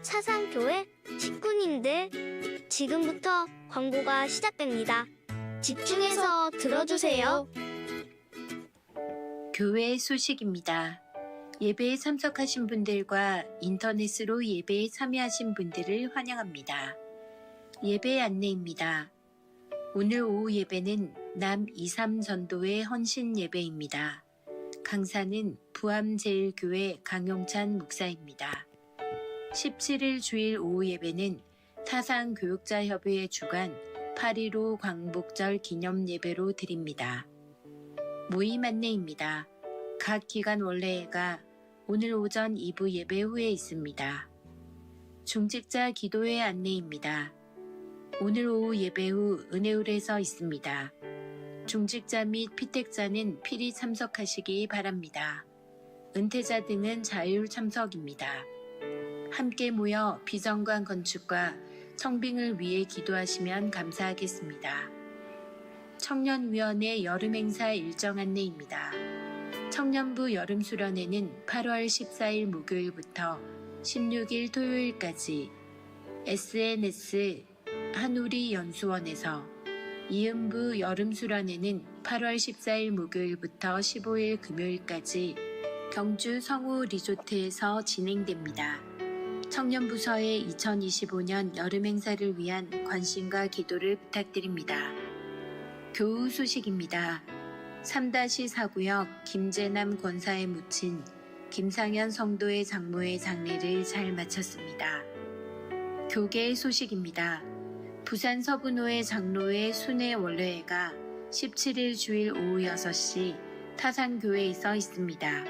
차산교회 식구님들, 지금부터 광고가 시작됩니다. 집중해서 들어주세요. 교회 소식입니다. 예배에 참석하신 분들과 인터넷으로 예배에 참여하신 분들을 환영합니다. 예배 안내입니다. 오늘 오후 예배는 남 23 전도회 헌신 예배입니다. 강사는 부암제일교회 강용찬 목사입니다. 17일 주일 오후 예배는 타산교육자협의회 주관 8.15 광복절 기념 예배로 드립니다. 모임 안내입니다. 각 기간 원래회가 오늘 오전 2부 예배 후에 있습니다. 중직자 기도회 안내입니다. 오늘 오후 예배 후 은혜홀에서 있습니다. 중직자 및 피택자는 필히 참석하시기 바랍니다. 은퇴자 등은 자율 참석입니다. 함께 모여 비전관 건축과 청빙을 위해 기도하시면 감사하겠습니다. 청년위원회 여름행사 일정 안내입니다. 청년부 여름수련회는 8월 14일 목요일부터 16일 토요일까지 SNS 한우리 연수원에서, 이음부 여름수련회는 8월 14일 목요일부터 15일 금요일까지 경주 성우 리조트에서 진행됩니다. 청년부서의 2025년 여름행사를 위한 관심과 기도를 부탁드립니다. 교우 소식입니다. 3-4구역 김재남 권사에 묻힌 김상현 성도의 장모의 장례를 잘 마쳤습니다. 교계 소식입니다. 부산 서분호의 장로회 순회 원래회가 17일 주일 오후 6시 타산교회에서 있습니다.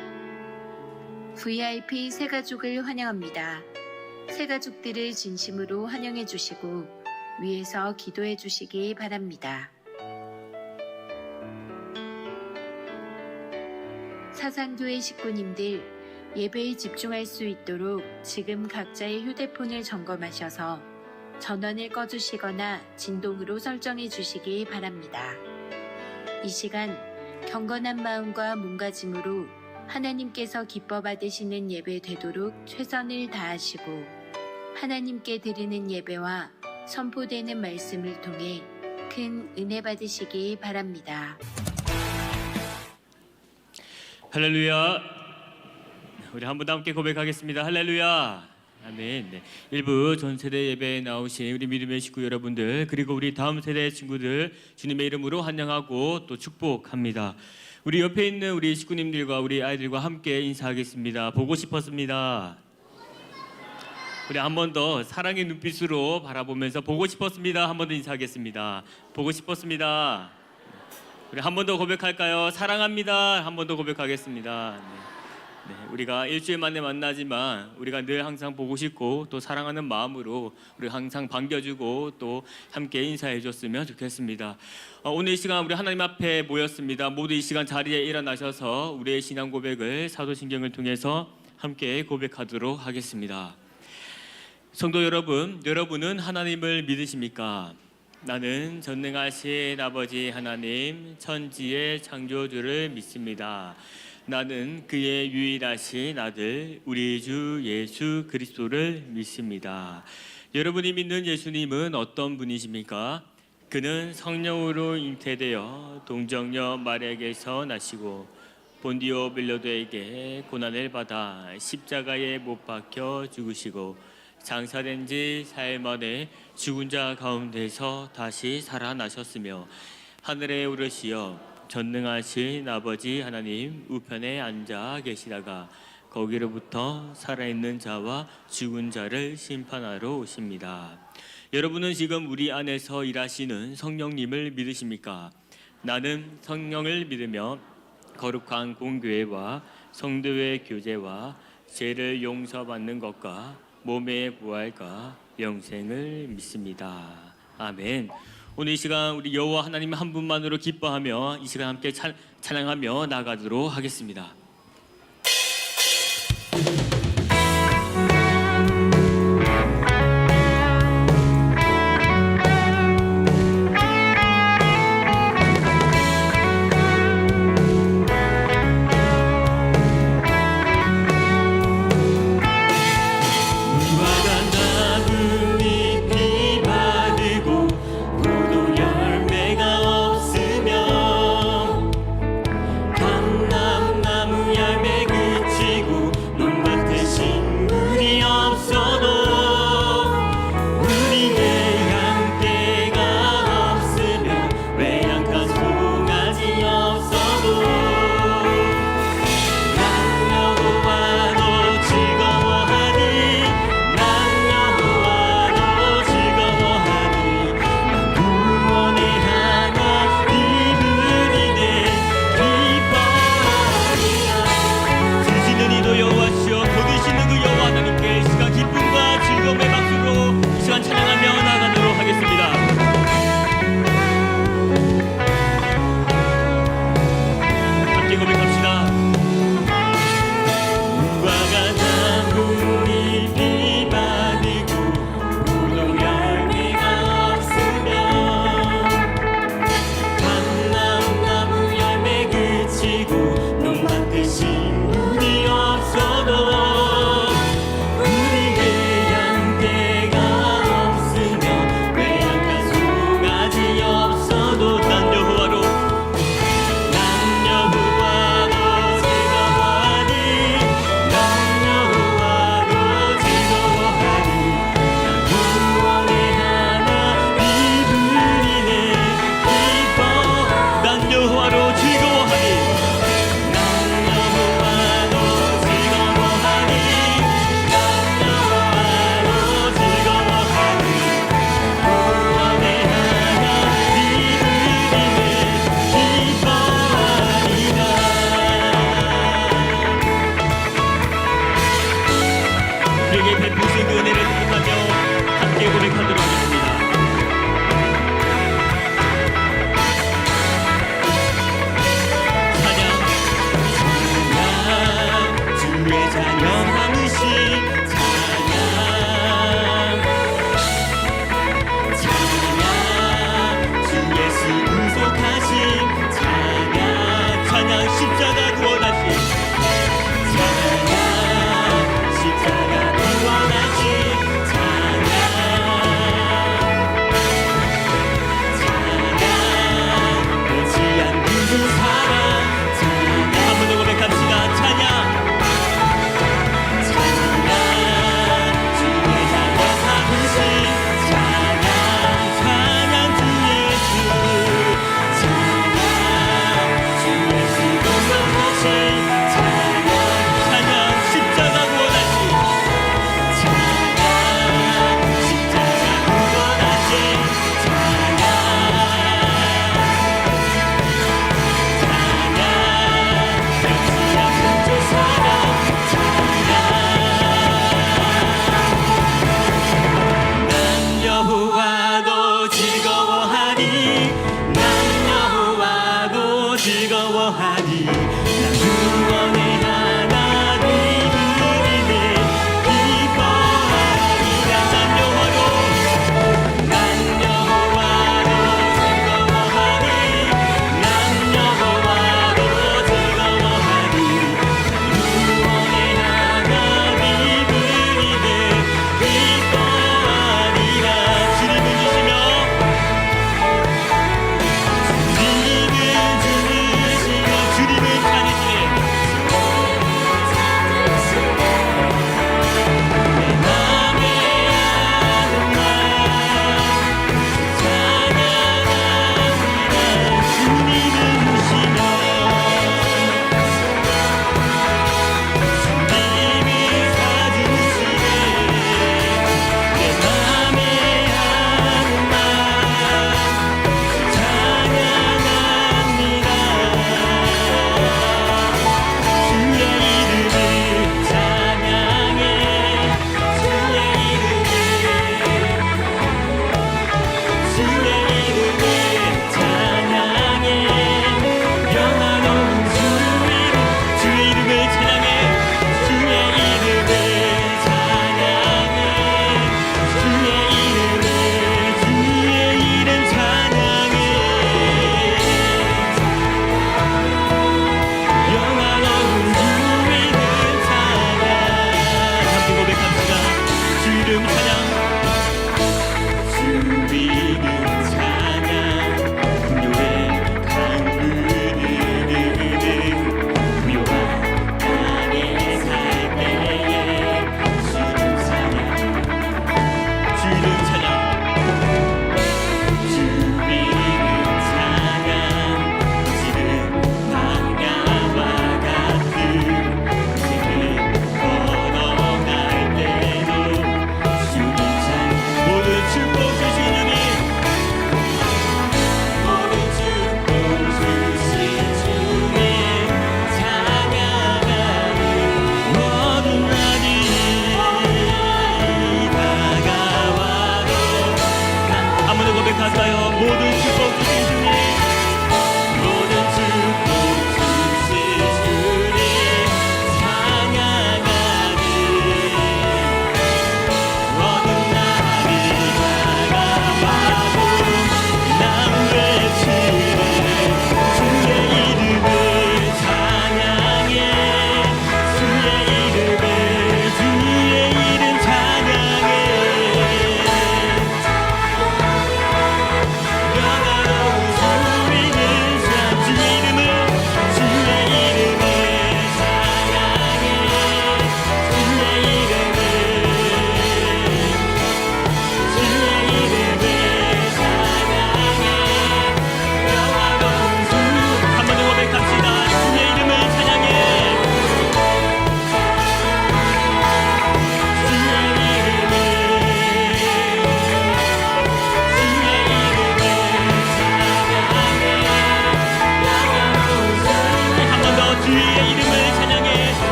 VIP 새가족을 환영합니다. 새가족들을 진심으로 환영해 주시고 위에서 기도해 주시기 바랍니다. 사산교회 식구님들, 예배에 집중할 수 있도록 지금 각자의 휴대폰을 점검하셔서 전원을 꺼주시거나 진동으로 설정해 주시기 바랍니다. 이 시간 경건한 마음과 몸가짐으로 하나님께서 기뻐 받으시는 예배 되도록 최선을 다하시고 하나님께 드리는 예배와 선포되는 말씀을 통해 큰 은혜 받으시기 바랍니다. 할렐루야. 우리 한 번 더 함께 고백하겠습니다. 할렐루야. 아멘. 네. 일부 전세대 예배에 나오신 우리 믿음의 식구 여러분들, 그리고 우리 다음 세대의 친구들 주님의 이름으로 환영하고 또 축복합니다. 우리 옆에 있는 우리 식구님들과 우리 아이들과 함께 인사하겠습니다. 보고 싶었습니다. 우리 한 번 더 사랑의 눈빛으로 바라보면서 보고 싶었습니다. 한 번 더 인사하겠습니다. 보고 싶었습니다. 우리 한 번 더 고백할까요? 사랑합니다. 한 번 더 고백하겠습니다. 네, 우리가 일주일 만에 만나지만 우리가 늘 항상 보고 싶고 또 사랑하는 마음으로 우리 항상 반겨주고 또 함께 인사해줬으면 좋겠습니다. 오늘 이 시간 우리 하나님 앞에 모였습니다. 모두 이 시간 자리에 일어나셔서 우리의 신앙 고백을 사도신경을 통해서 함께 고백하도록 하겠습니다. 성도 여러분, 여러분은 하나님을 믿으십니까? 나는 전능하신 아버지 하나님, 천지의 창조주를 믿습니다. 나는 그의 유일하신 아들 우리 주 예수 그리스도를 믿습니다. 여러분이 믿는 예수님은 어떤 분이십니까? 그는 성령으로 잉태되어 동정녀 마리아에게서 나시고 본디오 빌라도에게 고난을 받아 십자가에 못 박혀 죽으시고 장사된 지 사흘 만에 죽은 자 가운데서 다시 살아나셨으며 하늘에 오르시어 전능하신 아버지 하나님 우편에 앉아 계시다가 거기로부터 살아있는 자와 죽은 자를 심판하러 오십니다. 여러분은 지금 우리 안에서 일하시는 성령님을 믿으십니까? 나는 성령을 믿으며 거룩한 공교회와 성도의 교제와 죄를 용서받는 것과 몸의 부활과 영생을 믿습니다. 아멘. 오늘 이 시간 우리 여호와 하나님 한 분만으로 기뻐하며 이 시간 함께 찬양하며 나가도록 하겠습니다. 우리에게 베푸신 그 은혜를 생각하며 함께 고백하도록 하겠습니다. 주의 자녀 함으신 찬양 찬양 주 예수 구속하신 찬양 찬양 십자가 구원하신 찬양 십자가 구원하신 찬양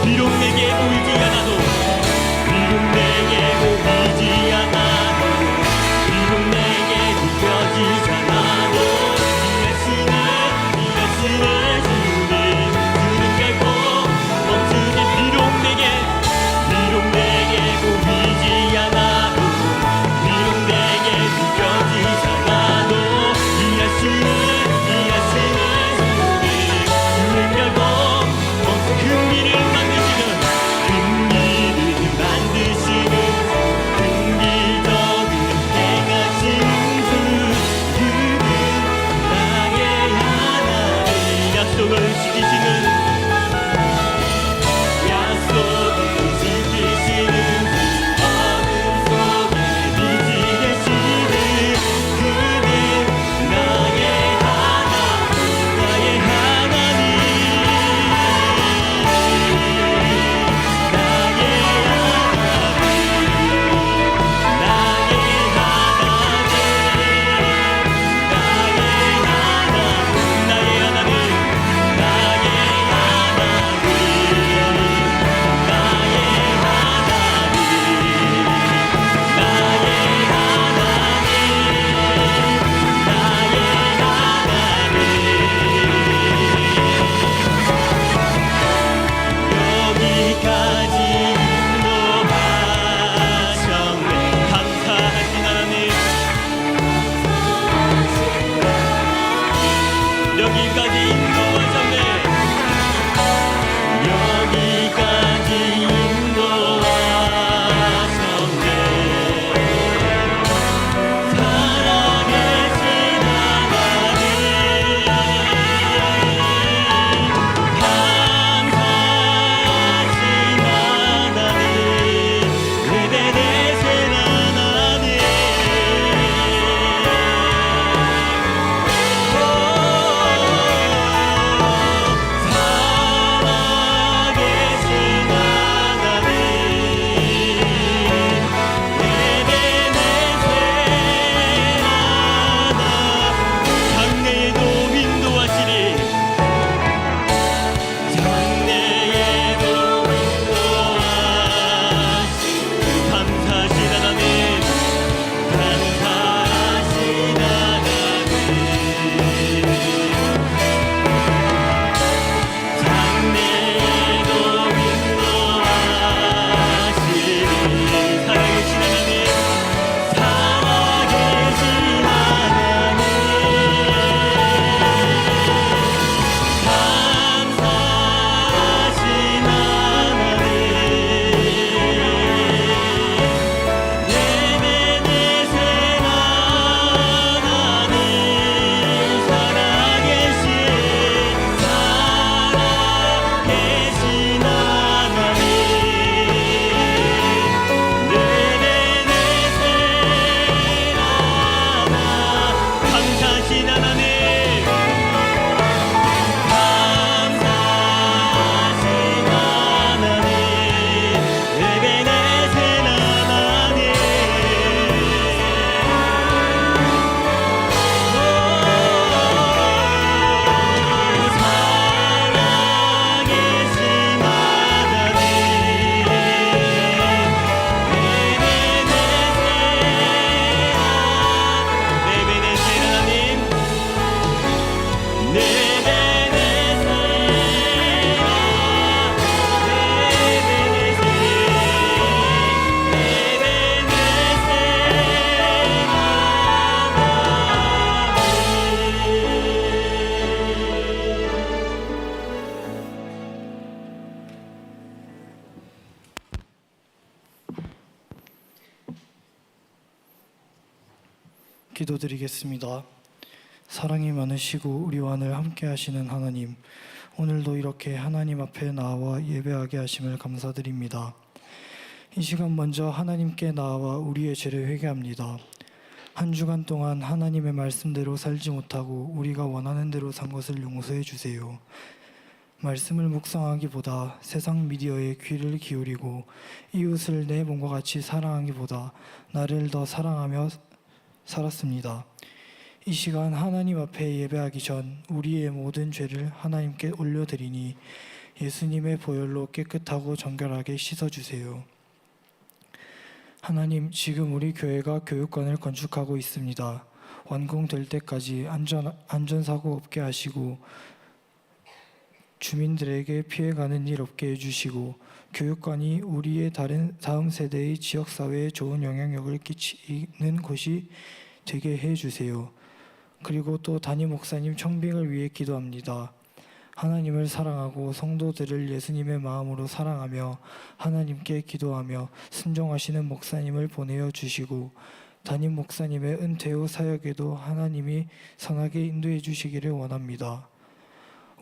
비록 내게 보이지 않아도 비록 내게 보이지 않아도 비록 내게 느껴지지 않아도 이 말씀을 주님 주는 결코 멈추지 비록 내게 보이지 않아도 비록 내게 느껴지지 않아도 이 말씀을 주님 결코 큰 길을 만드시는 큰 길을 만드시는 긍기적인 행하시는 주 그는 나의 하나님 약속을 지키시는 어둠 속에 빛이 되시는 그는 나의 하나님 나의 하나님 여기까지 인도하셨네 감사하신 하나님 여기까지 인도하셨네 여기까지 인도하셨네 살아계신 하나님 감사하신 하나님 에베네셀 하나님 살아계신 하나님 에베네셀 하나 장래에도 인도하시리 장래에도 인도하시리 감사하신 하나님 감사하신 하나님 장래에도 인도하시리 살아계신 하나님 살아계신 하나님 감사하신 하나님 에베네셀 하나님 살아계신 하나님 에베네셀 하나 감사하신 하나님 감사하신 하나님 에베네셀 하나님 살아계신 하나님 에베네셀 하나님 기도드리겠습니다. 사랑이 많으시고 우리와 늘 함께 하시는 하나님, 오늘도 이렇게 하나님 앞에 나와 예배하게 하심을 감사드립니다. 이 시간 먼저 하나님께 나와 우리의 죄를 회개합니다. 한 주간 동안 하나님의 말씀대로 살지 못하고 우리가 원하는 대로 산 것을 용서해 주세요. 말씀을 묵상하기보다 세상 미디어에 귀를 기울이고 이웃을 내 몸과 같이 사랑하기보다 나를 더 사랑하며 살았습니다. 이 시간 하나님 앞에 예배하기 전 우리의 모든 죄를 하나님께 올려드리니 예수님의 보혈로 깨끗하고 정결하게 씻어주세요. 하나님, 지금 우리 교회가 교육관을 건축하고 있습니다. 완공될 때까지 안전사고 없게 하시고 주민들에게 피해가는 일 없게 해주시고 교육관이 우리의 다음 세대의 지역사회에 좋은 영향력을 끼치는 곳이 되게 해주세요. 그리고 또 담임 목사님 청빙을 위해 기도합니다. 하나님을 사랑하고 성도들을 예수님의 마음으로 사랑하며 하나님께 기도하며 순종하시는 목사님을 보내어 주시고 담임 목사님의 은퇴 후 사역에도 하나님이 선하게 인도해 주시기를 원합니다.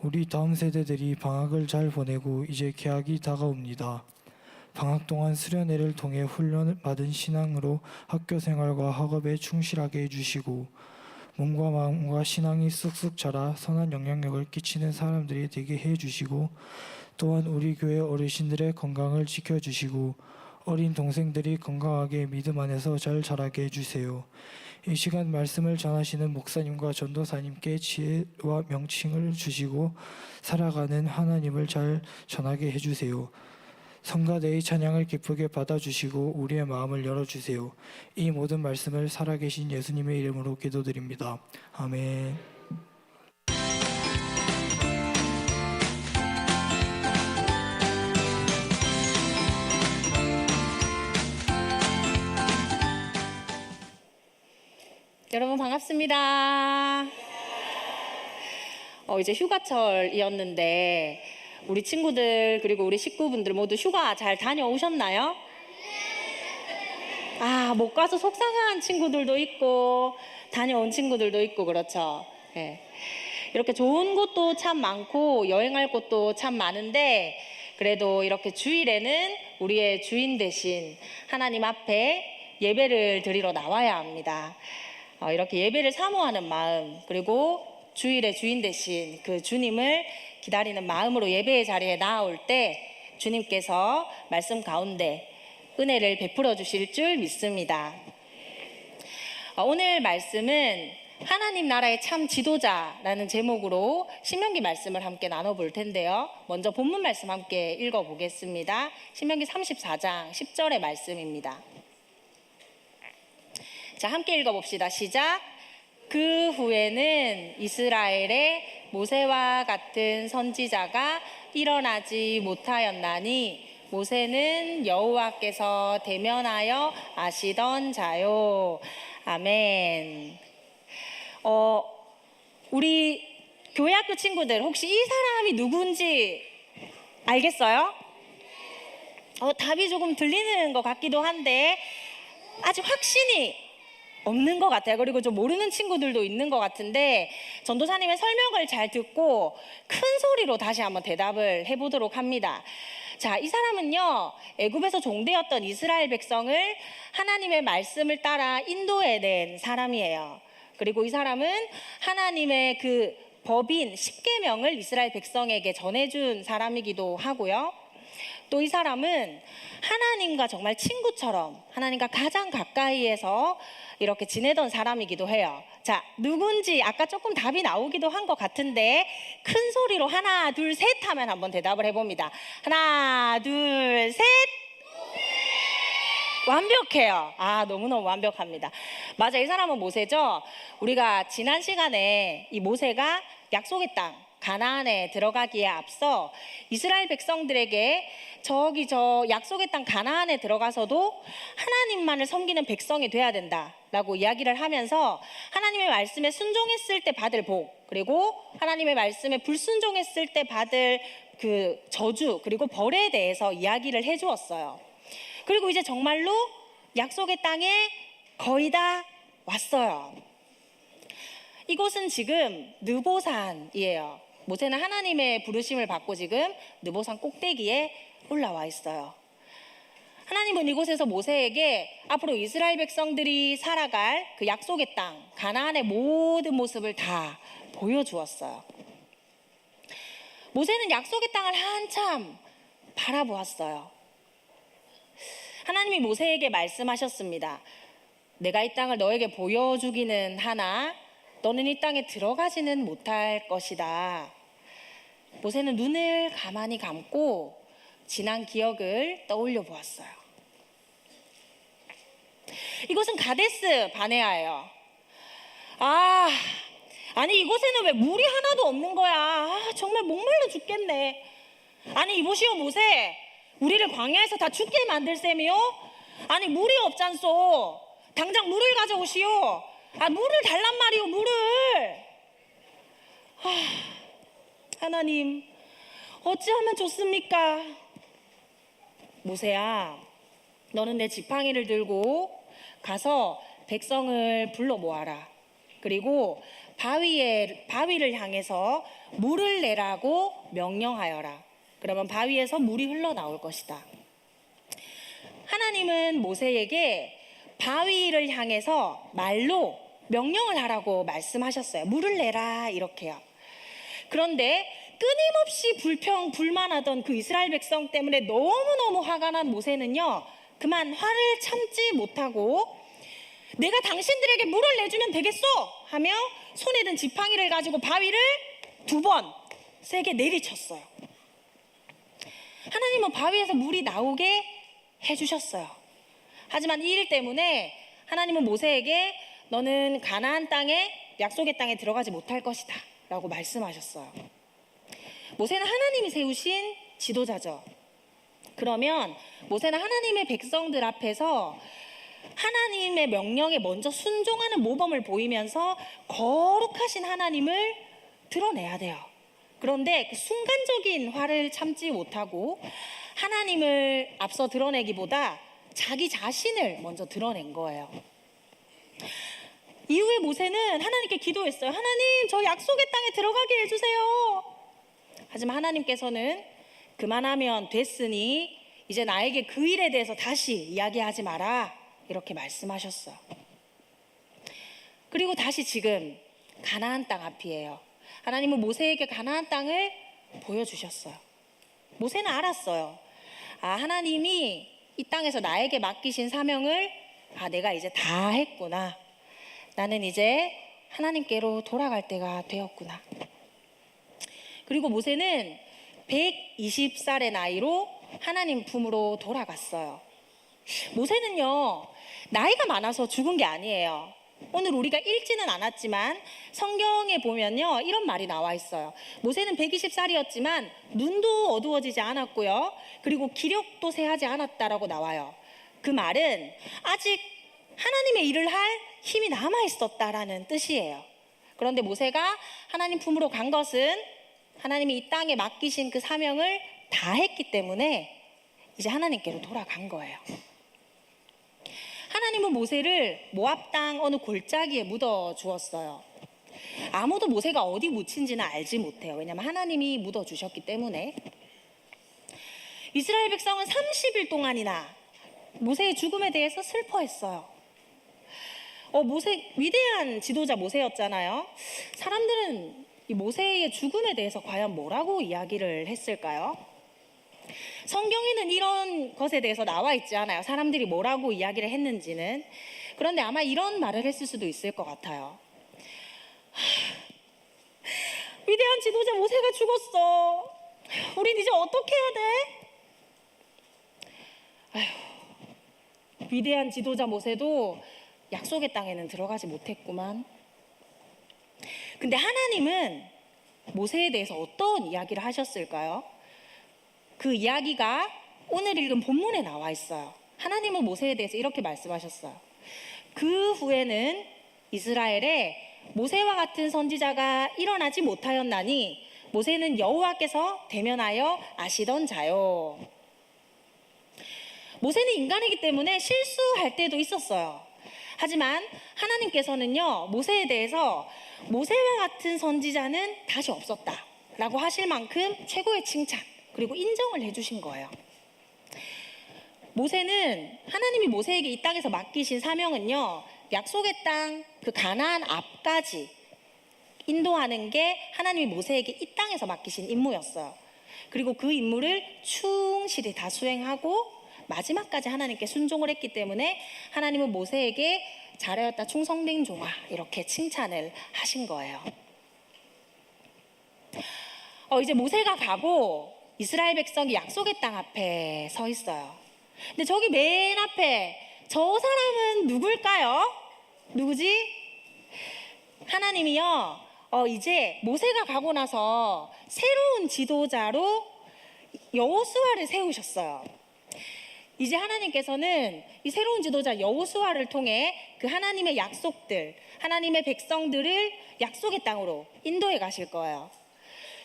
우리 다음 세대들이 방학을 잘 보내고 이제 개학이 다가옵니다. 방학 동안 수련회를 통해 훈련을 받은 신앙으로 학교 생활과 학업에 충실하게 해주시고 몸과 마음과 신앙이 쑥쑥 자라 선한 영향력을 끼치는 사람들이 되게 해주시고 또한 우리 교회 어르신들의 건강을 지켜주시고 어린 동생들이 건강하게 믿음 안에서 잘 자라게 해주세요. 이 시간 말씀을 전하시는 목사님과 전도사님께 지혜와 명칭을 주시고 살아가는 하나님을 잘 전하게 해주세요. 성가대의 찬양을 기쁘게 받아주시고 우리의 마음을 열어주세요. 이 모든 말씀을 살아계신 예수님의 이름으로 기도드립니다. 아멘. 여러분 반갑습니다. 이제 휴가철이었는데 우리 친구들 그리고 우리 식구분들 모두 휴가 잘 다녀오셨나요? 못 가서 속상한 친구들도 있고 다녀온 친구들도 있고 그렇죠. 네. 이렇게 좋은 곳도 참 많고 여행할 곳도 참 많은데 그래도 이렇게 주일에는 우리의 주인 대신 하나님 앞에 예배를 드리러 나와야 합니다. 이렇게 예배를 사모하는 마음 그리고 주일의 주인 대신 그 주님을 기다리는 마음으로 예배의 자리에 나아올 때 주님께서 말씀 가운데 은혜를 베풀어 주실 줄 믿습니다. 오늘 말씀은 하나님 나라의 참 지도자라는 제목으로 신명기 말씀을 함께 나눠볼 텐데요. 먼저 본문 말씀 함께 읽어보겠습니다. 신명기 34장 10절의 말씀입니다. 자, 함께 읽어봅시다. 시작. 그 후에는 이스라엘에 모세와 같은 선지자가 일어나지 못하였나니 모세는 여호와께서 대면하여 아시던 자요. 아멘. 우리 교회학교 친구들 혹시 이 사람이 누군지 알겠어요? 답이 조금 들리는 것 같기도 한데 아직 확신이 없는 것 같아요. 그리고 좀 모르는 친구들도 있는 것 같은데 전도사님의 설명을 잘 듣고 큰 소리로 다시 한번 대답을 해보도록 합니다. 자, 이 사람은요 애굽에서 종되었던 이스라엘 백성을 하나님의 말씀을 따라 인도해낸 사람이에요. 그리고 이 사람은 하나님의 그 법인 십계명을 이스라엘 백성에게 전해준 사람이기도 하고요. 또 이 사람은 하나님과 정말 친구처럼 하나님과 가장 가까이에서 이렇게 지내던 사람이기도 해요. 자, 누군지 아까 조금 답이 나오기도 한 것 같은데 큰 소리로 하나 둘 셋 하면 한번 대답을 해봅니다. 하나 둘 셋. 완벽해요. 너무너무 완벽합니다. 맞아, 이 사람은 모세죠. 우리가 지난 시간에 이 모세가 약속의 땅 가나안에 들어가기에 앞서 이스라엘 백성들에게 저기 저 약속의 땅 가나안에 들어가서도 하나님만을 섬기는 백성이 돼야 된다라고 이야기를 하면서 하나님의 말씀에 순종했을 때 받을 복, 그리고 하나님의 말씀에 불순종했을 때 받을 그 저주 그리고 벌에 대해서 이야기를 해주었어요. 그리고 이제 정말로 약속의 땅에 거의 다 왔어요. 이곳은 지금 느보산이에요. 모세는 하나님의 부르심을 받고 지금 느보산 꼭대기에 올라와 있어요. 하나님은 이곳에서 모세에게 앞으로 이스라엘 백성들이 살아갈 그 약속의 땅 가나안의 모든 모습을 다 보여주었어요. 모세는 약속의 땅을 한참 바라보았어요. 하나님이 모세에게 말씀하셨습니다. 내가 이 땅을 너에게 보여주기는 하나 너는 이 땅에 들어가지는 못할 것이다. 모세는 눈을 가만히 감고 지난 기억을 떠올려 보았어요. 이곳은 가데스 바네아예요. 아니 이곳에는 왜 물이 하나도 없는 거야? 정말 목말라 죽겠네. 아니 이보시오 모세, 우리를 광야에서 다 죽게 만들 셈이요? 아니 물이 없잖소. 당장 물을 가져오시오. 물을 달란 말이오, 물을. 하나님, 어찌하면 좋습니까? 모세야, 너는 내 지팡이를 들고 가서 백성을 불러 모아라. 그리고 바위를 향해서 물을 내라고 명령하여라. 그러면 바위에서 물이 흘러나올 것이다. 하나님은 모세에게 바위를 향해서 말로 명령을 하라고 말씀하셨어요. 물을 내라, 이렇게요. 그런데 끊임없이 불만하던 그 이스라엘 백성 때문에 너무너무 화가 난 모세는요, 그만 화를 참지 못하고 내가 당신들에게 물을 내주면 되겠소 하며 손에 든 지팡이를 가지고 바위를 2번 세게 내리쳤어요. 하나님은 바위에서 물이 나오게 해주셨어요. 하지만 이 일 때문에 하나님은 모세에게 너는 가나안 땅에, 약속의 땅에 들어가지 못할 것이다 라고 말씀하셨어요. 모세는 하나님이 세우신 지도자죠. 그러면 모세는 하나님의 백성들 앞에서 하나님의 명령에 먼저 순종하는 모범을 보이면서 거룩하신 하나님을 드러내야 돼요. 그런데 그 순간적인 화를 참지 못하고 하나님을 앞서 드러내기보다 자기 자신을 먼저 드러낸 거예요. 이후에 모세는 하나님께 기도했어요. 하나님, 저 약속의 땅에 들어가게 해주세요. 하지만 하나님께서는 그만하면 됐으니 이제 나에게 그 일에 대해서 다시 이야기하지 마라, 이렇게 말씀하셨어요. 그리고 다시 지금 가나안 땅 앞이에요. 하나님은 모세에게 가나안 땅을 보여주셨어요. 모세는 알았어요. 하나님이 이 땅에서 나에게 맡기신 사명을 내가 이제 다 했구나. 나는 이제 하나님께로 돌아갈 때가 되었구나. 그리고 모세는 120살의 나이로 하나님 품으로 돌아갔어요. 모세는요, 나이가 많아서 죽은 게 아니에요. 오늘 우리가 읽지는 않았지만 성경에 보면요, 이런 말이 나와 있어요. 모세는 120살이었지만 눈도 어두워지지 않았고요, 그리고 기력도 쇠하지 않았다라고 나와요. 그 말은 아직 하나님의 일을 할 힘이 남아 있었다라는 뜻이에요. 그런데 모세가 하나님 품으로 간 것은 하나님이 이 땅에 맡기신 그 사명을 다 했기 때문에 이제 하나님께로 돌아간 거예요. 하나님은 모세를 모압 땅 어느 골짜기에 묻어 주었어요. 아무도 모세가 어디 묻힌지는 알지 못해요. 왜냐하면 하나님이 묻어 주셨기 때문에. 이스라엘 백성은 30일 동안이나 모세의 죽음에 대해서 슬퍼했어요. 위대한 지도자 모세였잖아요. 사람들은 이 모세의 죽음에 대해서 과연 뭐라고 이야기를 했을까요? 성경에는 이런 것에 대해서 나와 있지 않아요. 사람들이 뭐라고 이야기를 했는지는. 그런데 아마 이런 말을 했을 수도 있을 것 같아요. 위대한 지도자 모세가 죽었어. 우린 이제 어떻게 해야 돼? 위대한 지도자 모세도 약속의 땅에는 들어가지 못했구만. 근데 하나님은 모세에 대해서 어떤 이야기를 하셨을까요? 그 이야기가 오늘 읽은 본문에 나와 있어요. 하나님은 모세에 대해서 이렇게 말씀하셨어요. 그 후에는 이스라엘에 모세와 같은 선지자가 일어나지 못하였나니 모세는 여호와께서 대면하여 아시던 자요. 모세는 인간이기 때문에 실수할 때도 있었어요. 하지만 하나님께서는요, 모세에 대해서 모세와 같은 선지자는 다시 없었다 라고 하실 만큼 최고의 칭찬 그리고 인정을 해주신 거예요. 모세는 하나님이 모세에게 이 땅에서 맡기신 사명은요, 약속의 땅 그 가나안 앞까지 인도하는 게 하나님이 모세에게 이 땅에서 맡기신 임무였어요. 그리고 그 임무를 충실히 다 수행하고 마지막까지 하나님께 순종을 했기 때문에 하나님은 모세에게 잘하였다 충성된 종아 이렇게 칭찬을 하신 거예요. 이제 모세가 가고 이스라엘 백성이 약속의 땅 앞에 서 있어요. 근데 저기 맨 앞에 저 사람은 누굴까요? 누구지? 하나님이요. 이제 모세가 가고 나서 새로운 지도자로 여호수아를 세우셨어요. 이제 하나님께서는 이 새로운 지도자 여호수아를 통해 그 하나님의 약속들, 하나님의 백성들을 약속의 땅으로 인도해 가실 거예요.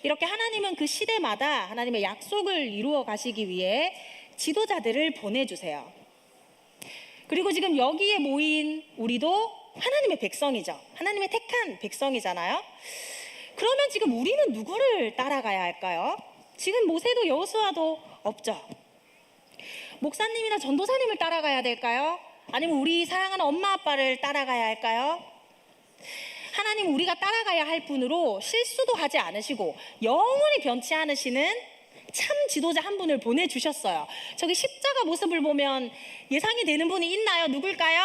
이렇게 하나님은 그 시대마다 하나님의 약속을 이루어 가시기 위해 지도자들을 보내주세요. 그리고 지금 여기에 모인 우리도 하나님의 백성이죠. 하나님의 택한 백성이잖아요. 그러면 지금 우리는 누구를 따라가야 할까요? 지금 모세도 여호수아도 없죠. 목사님이나 전도사님을 따라가야 될까요? 아니면 우리 사랑하는 엄마 아빠를 따라가야 할까요? 하나님 우리가 따라가야 할 분으로 실수도 하지 않으시고 영원히 변치 않으시는 참 지도자 한 분을 보내주셨어요. 저기 십자가 모습을 보면 예상이 되는 분이 있나요? 누굴까요?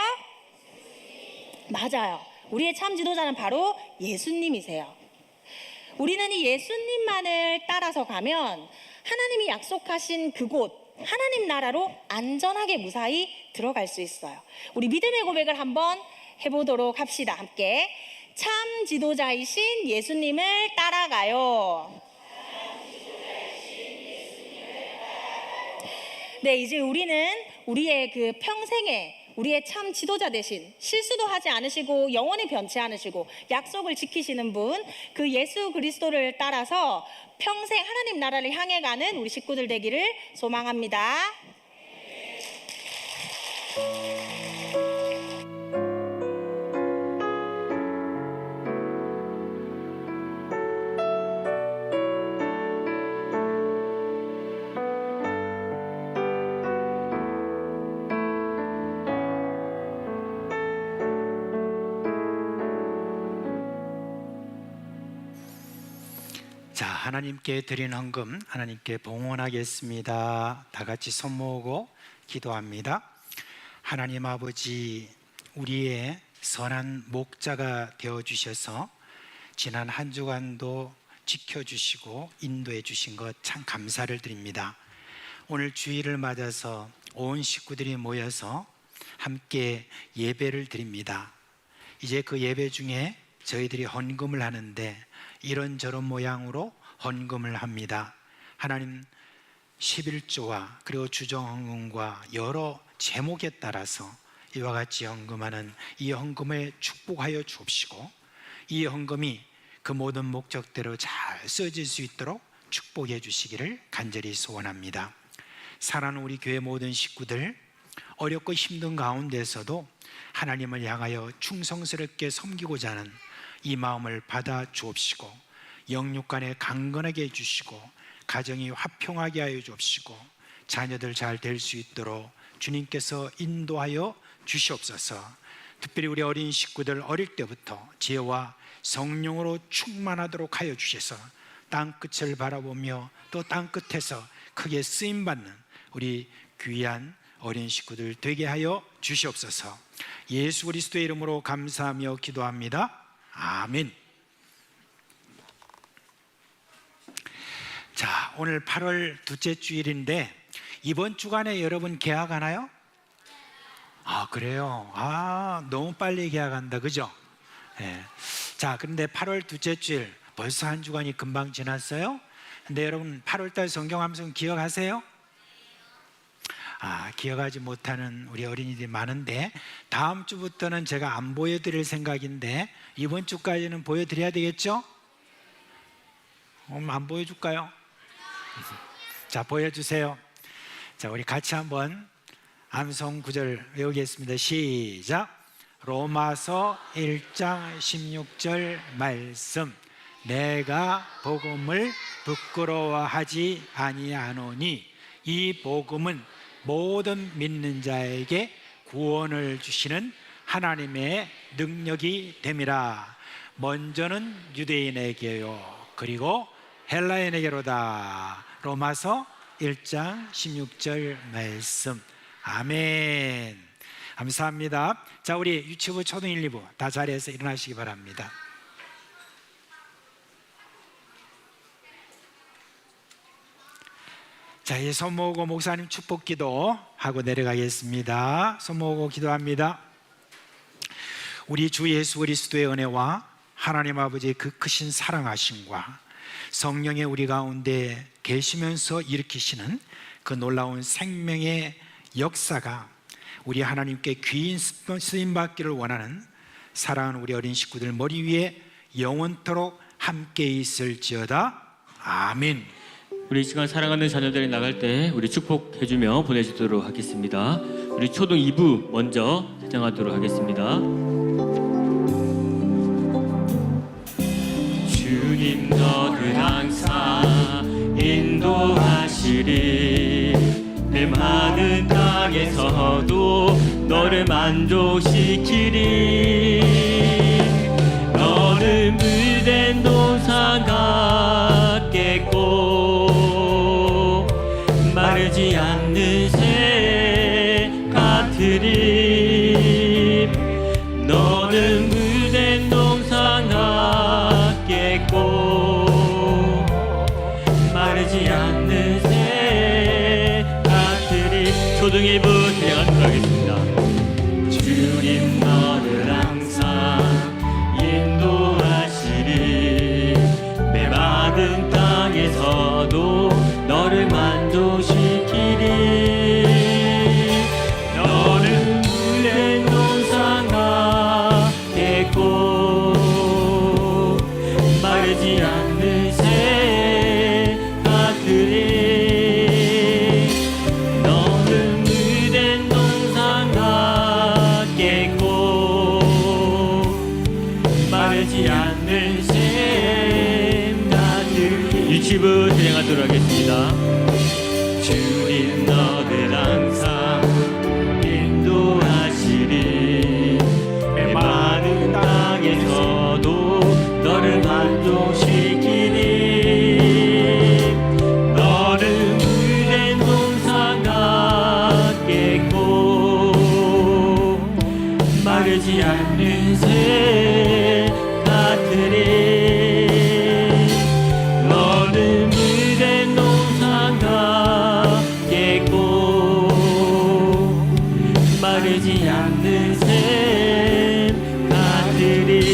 맞아요. 우리의 참 지도자는 바로 예수님이세요. 우리는 이 예수님만을 따라서 가면 하나님이 약속하신 그곳 하나님 나라로 안전하게 무사히 들어갈 수 있어요. 우리 믿음의 고백을 한번 해보도록 합시다. 함께 참 지도자이신 예수님을 따라가요. 네, 이제 우리는 우리의 그 평생에 우리의 참 지도자 대신 실수도 하지 않으시고 영원히 변치 않으시고 약속을 지키시는 분, 그 예수 그리스도를 따라서 평생 하나님 나라를 향해 가는 우리 식구들 되기를 소망합니다. 자, 하나님께 드린 헌금 하나님께 봉헌하겠습니다. 다 같이 손 모으고 기도합니다. 하나님 아버지, 우리의 선한 목자가 되어주셔서 지난 한 주간도 지켜주시고 인도해 주신 것 참 감사를 드립니다. 오늘 주일을 맞아서 온 식구들이 모여서 함께 예배를 드립니다. 이제 그 예배 중에 저희들이 헌금을 하는데 이런저런 모양으로 헌금을 합니다. 하나님 11조와 그리고 주정헌금과 여러 제목에 따라서 이와 같이 헌금하는 이 헌금에 축복하여 주옵시고 이 헌금이 그 모든 목적대로 잘 써질 수 있도록 축복해 주시기를 간절히 소원합니다. 사랑하는 우리 교회 모든 식구들, 어렵고 힘든 가운데서도 하나님을 향하여 충성스럽게 섬기고자 하는 이 마음을 받아 주옵시고 영육간에 강건하게 해주시고 가정이 화평하게 하여 주옵시고 자녀들 잘 될 수 있도록 주님께서 인도하여 주시옵소서. 특별히 우리 어린 식구들 어릴 때부터 지혜와 성령으로 충만하도록 하여 주셔서 땅끝을 바라보며 또 땅끝에서 크게 쓰임받는 우리 귀한 어린 식구들 되게 하여 주시옵소서. 예수 그리스도의 이름으로 감사하며 기도합니다. 아멘. 자, 오늘 8월 둘째 주일인데 이번 주간에 여러분 개학하나요? 아, 그래요? 아, 너무 빨리 개학한다, 그죠? 네. 자, 그런데 8월 둘째 주일 벌써 한 주간이 금방 지났어요. 근데 여러분 8월달 성경 함성 기억하세요? 기억하지 못하는 우리 어린이들이 많은데 다음 주부터는 제가 안 보여드릴 생각인데 이번 주까지는 보여드려야 되겠죠? 안 보여줄까요? 자, 보여주세요. 자, 우리 같이 한번 암송 구절 외우겠습니다. 시작. 로마서 1장 16절 말씀. 내가 복음을 부끄러워하지 아니하노니 이 복음은 모든 믿는 자에게 구원을 주시는 하나님의 능력이 됨이라. 먼저는 유대인에게요 그리고 헬라인에게로다. 로마서 1장 16절 말씀. 아멘. 감사합니다. 자, 우리 유치부 초등 1, 2부 다 자리에서 일어나시기 바랍니다. 자, 이제 손 모으고 목사님 축복 기도 하고 내려가겠습니다. 손 모으고 기도합니다. 우리 주 예수 그리스도의 은혜와 하나님 아버지의 그 크신 사랑하심과 성령의 우리 가운데 계시면서 일으키시는 그 놀라운 생명의 역사가 우리 하나님께 귀인 쓰임받기를 원하는 사랑하는 우리 어린 식구들 머리 위에 영원토록 함께 있을지어다. 아멘. 우리 이 시간 사랑하는 자녀들이 나갈 때 우리 축복해주며 보내주도록 하겠습니다. 우리 초등 2부 먼저 시작하도록 하겠습니다. 주님 너를 항상 인도하시리 내 많은 땅에서도 너를 만족시키리 너는 물된 동산 같겠고 마르지 않는 새 같으리 너는 물된 동산 같겠고 마르지 않는 새 같으리 초등 1부 진행하도록 하겠습니다. 주님 너를 항상 인도하시리 메마른 땅에서도 너를 만족시키리 너는 물된 동산 같겠고 마르지 않는 새 같으리 너는 물된 동산 같겠고 마르지 않는 샘 같으리 유치부 진행하도록 하겠습니다. 주님 너를 항상 인도하시리 메마른 땅에서도 너를 만족시키리 너는 물된 동산 같겠고 마르지 않는 새 같으리 너는 물된 동산 같겠고 마르지 않는 샘 같으리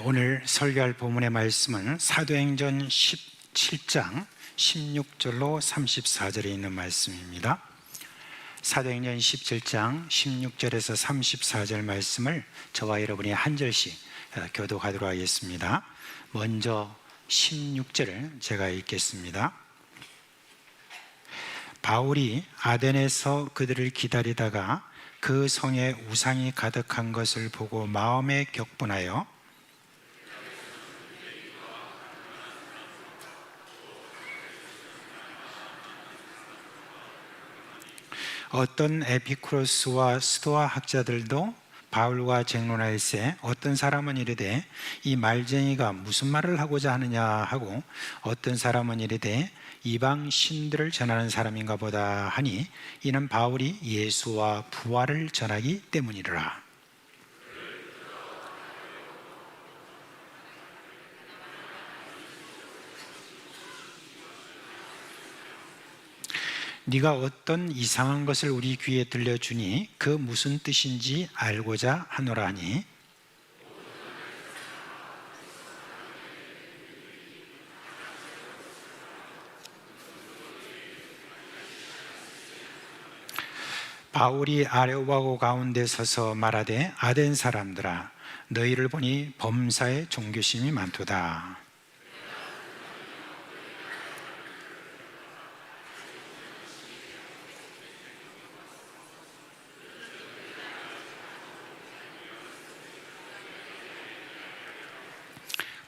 오늘 설교할 본문의 말씀은 사도행전 17장 16절로 34절에 있는 말씀입니다. 사도행전 17장 16절에서 34절 말씀을 저와 여러분이 한 절씩 교독하도록 하겠습니다. 먼저 16절을 제가 읽겠습니다. 바울이 아덴에서 그들을 기다리다가 그 성에 우상이 가득한 것을 보고 마음에 격분하여 어떤 에피쿠로스와 스토아 학자들도 바울과 쟁론할세 어떤 사람은 이르되 이 말쟁이가 무슨 말을 하고자 하느냐 하고 어떤 사람은 이르되 이방 신들을 전하는 사람인가 보다 하니 이는 바울이 예수와 부활을 전하기 때문이라. 네가 어떤 이상한 것을 우리 귀에 들려주니 그 무슨 뜻인지 알고자 하노라 하니 바울이 아레오바고 가운데 서서 말하되 아덴 사람들아 너희를 보니 범사에 종교심이 많도다.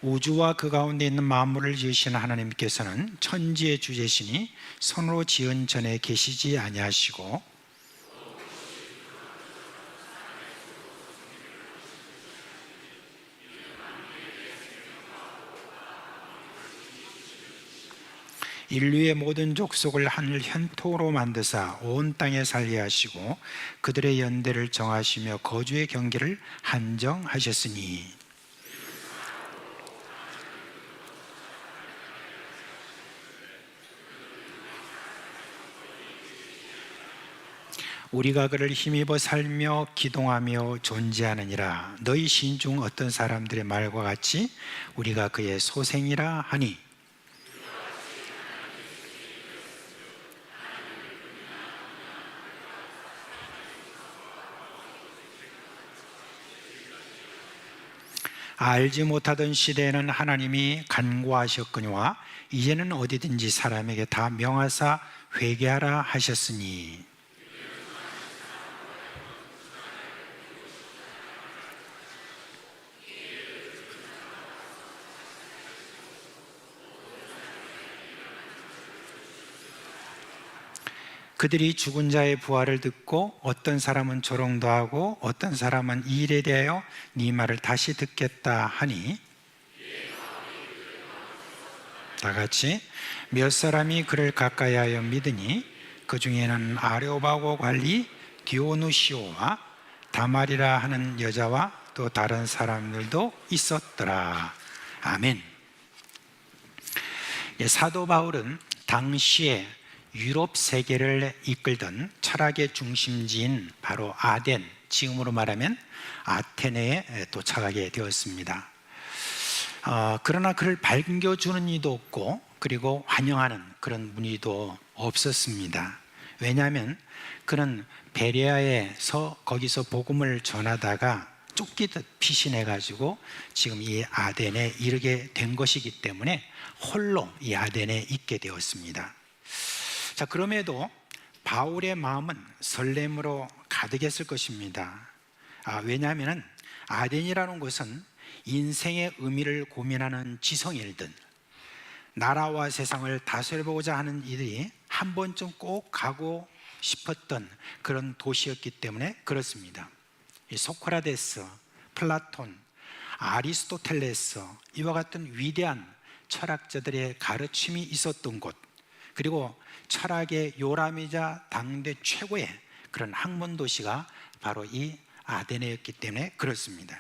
우주와 그 가운데 있는 만물을 지으신 하나님께서는 천지의 주제시니 손으로 지은 전에 계시지 아니하시고 인류의 모든 족속을 하늘 현토로 만드사 온 땅에 살게 하시고 그들의 연대를 정하시며 거주의 경계를 한정하셨으니 우리가 그를 힘입어 살며 기동하며 존재하느니라. 너희 시인 중 어떤 사람들의 말과 같이 우리가 그의 소생이라 하니 알지 못하던 시대에는 하나님이 간구하셨거니와 이제는 어디든지 사람에게 다 명하사 회개하라 하셨으니 그들이 죽은 자의 부활을 듣고 어떤 사람은 조롱도 하고 어떤 사람은 이 일에 대하여 네 말을 다시 듣겠다 하니 다 같이 몇 사람이 그를 가까이하여 믿으니 그 중에는 아레오바고 관리 디오누시오와 다말이라 하는 여자와 또 다른 사람들도 있었더라. 아멘. 사도 바울은 당시에 유럽 세계를 이끌던 철학의 중심지인 바로 아덴, 지금으로 말하면 아테네에 도착하게 되었습니다. 그러나 그를 반겨주는 이도 없고 그리고 환영하는 그런 분위기도 없었습니다. 왜냐하면 그는 베레아에서 거기서 복음을 전하다가 쫓기듯 피신해가지고 지금 이 아덴에 이르게 된 것이기 때문에 홀로 이 아덴에 있게 되었습니다. 자, 그럼에도 바울의 마음은 설렘으로 가득했을 것입니다. 왜냐하면 아덴이라는 곳은 인생의 의미를 고민하는 지성인들, 나라와 세상을 다스려보고자 하는 이들이 한 번쯤 꼭 가고 싶었던 그런 도시였기 때문에 그렇습니다. 이 소크라테스, 플라톤, 아리스토텔레스 이와 같은 위대한 철학자들의 가르침이 있었던 곳, 그리고 철학의 요람이자 당대 최고의 그런 학문 도시가 바로 이 아테네였기 때문에 그렇습니다.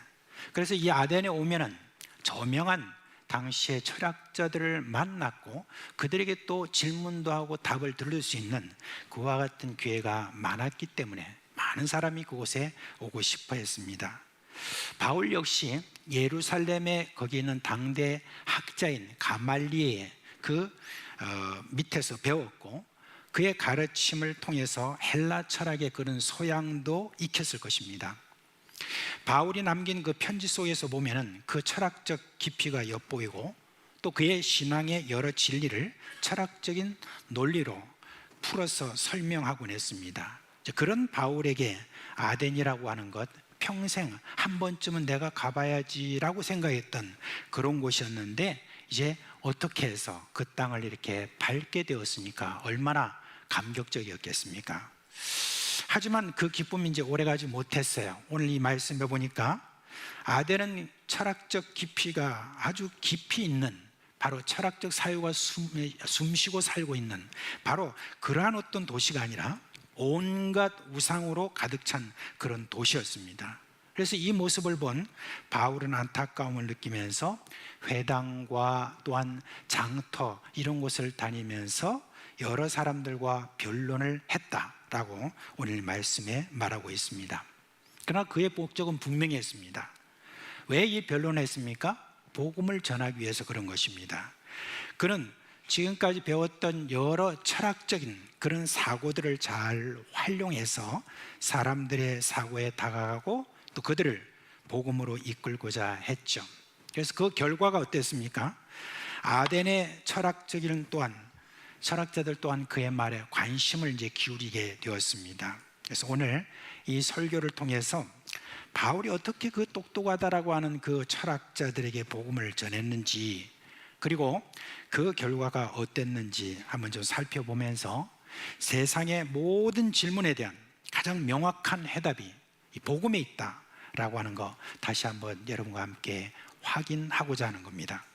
그래서 이 아테네에 오면은 저명한 당시의 철학자들을 만났고 그들에게 또 질문도 하고 답을 들을 수 있는 그와 같은 기회가 많았기 때문에 많은 사람이 그곳에 오고 싶어 했습니다. 바울 역시 예루살렘에 거기 있는 당대 학자인 가말리의 그 밑에서 배웠고 그의 가르침을 통해서 헬라 철학의 그런 소양도 익혔을 것입니다. 바울이 남긴 그 편지 속에서 보면은 그 철학적 깊이가 엿보이고 또 그의 신앙의 여러 진리를 철학적인 논리로 풀어서 설명하곤 했습니다. 그런 바울에게 아덴이라고 하는 것, 평생 한 번쯤은 내가 가봐야지라고 생각했던 그런 곳이었는데 이제 어떻게 해서 그 땅을 이렇게 밟게 되었으니까 얼마나 감격적이었겠습니까? 하지만 그 기쁨이 이제 오래가지 못했어요. 오늘 이 말씀에 보니까 아덴은 철학적 깊이가 아주 깊이 있는, 바로 철학적 사유가 숨쉬고 살고 있는 바로 그러한 어떤 도시가 아니라 온갖 우상으로 가득 찬 그런 도시였습니다. 그래서 이 모습을 본 바울은 안타까움을 느끼면서 회당과 또한 장터 이런 곳을 다니면서 여러 사람들과 변론을 했다라고 오늘 말씀에 말하고 있습니다. 그러나 그의 목적은 분명했습니다. 왜 이 변론을 했습니까? 복음을 전하기 위해서 그런 것입니다. 그는 지금까지 배웠던 여러 철학적인 그런 사고들을 잘 활용해서 사람들의 사고에 다가가고 또 그들을 복음으로 이끌고자 했죠. 그래서 그 결과가 어땠습니까? 아덴의 철학자들 또한 그의 말에 관심을 이제 기울이게 되었습니다. 그래서 오늘 이 설교를 통해서 바울이 어떻게 그 똑똑하다라고 하는 그 철학자들에게 복음을 전했는지, 그리고 그 결과가 어땠는지 한번 좀 살펴보면서 세상의 모든 질문에 대한 가장 명확한 해답이 이 복음에 있다라고 하는 거 다시 한번 여러분과 함께 확인하고자 하는 겁니다.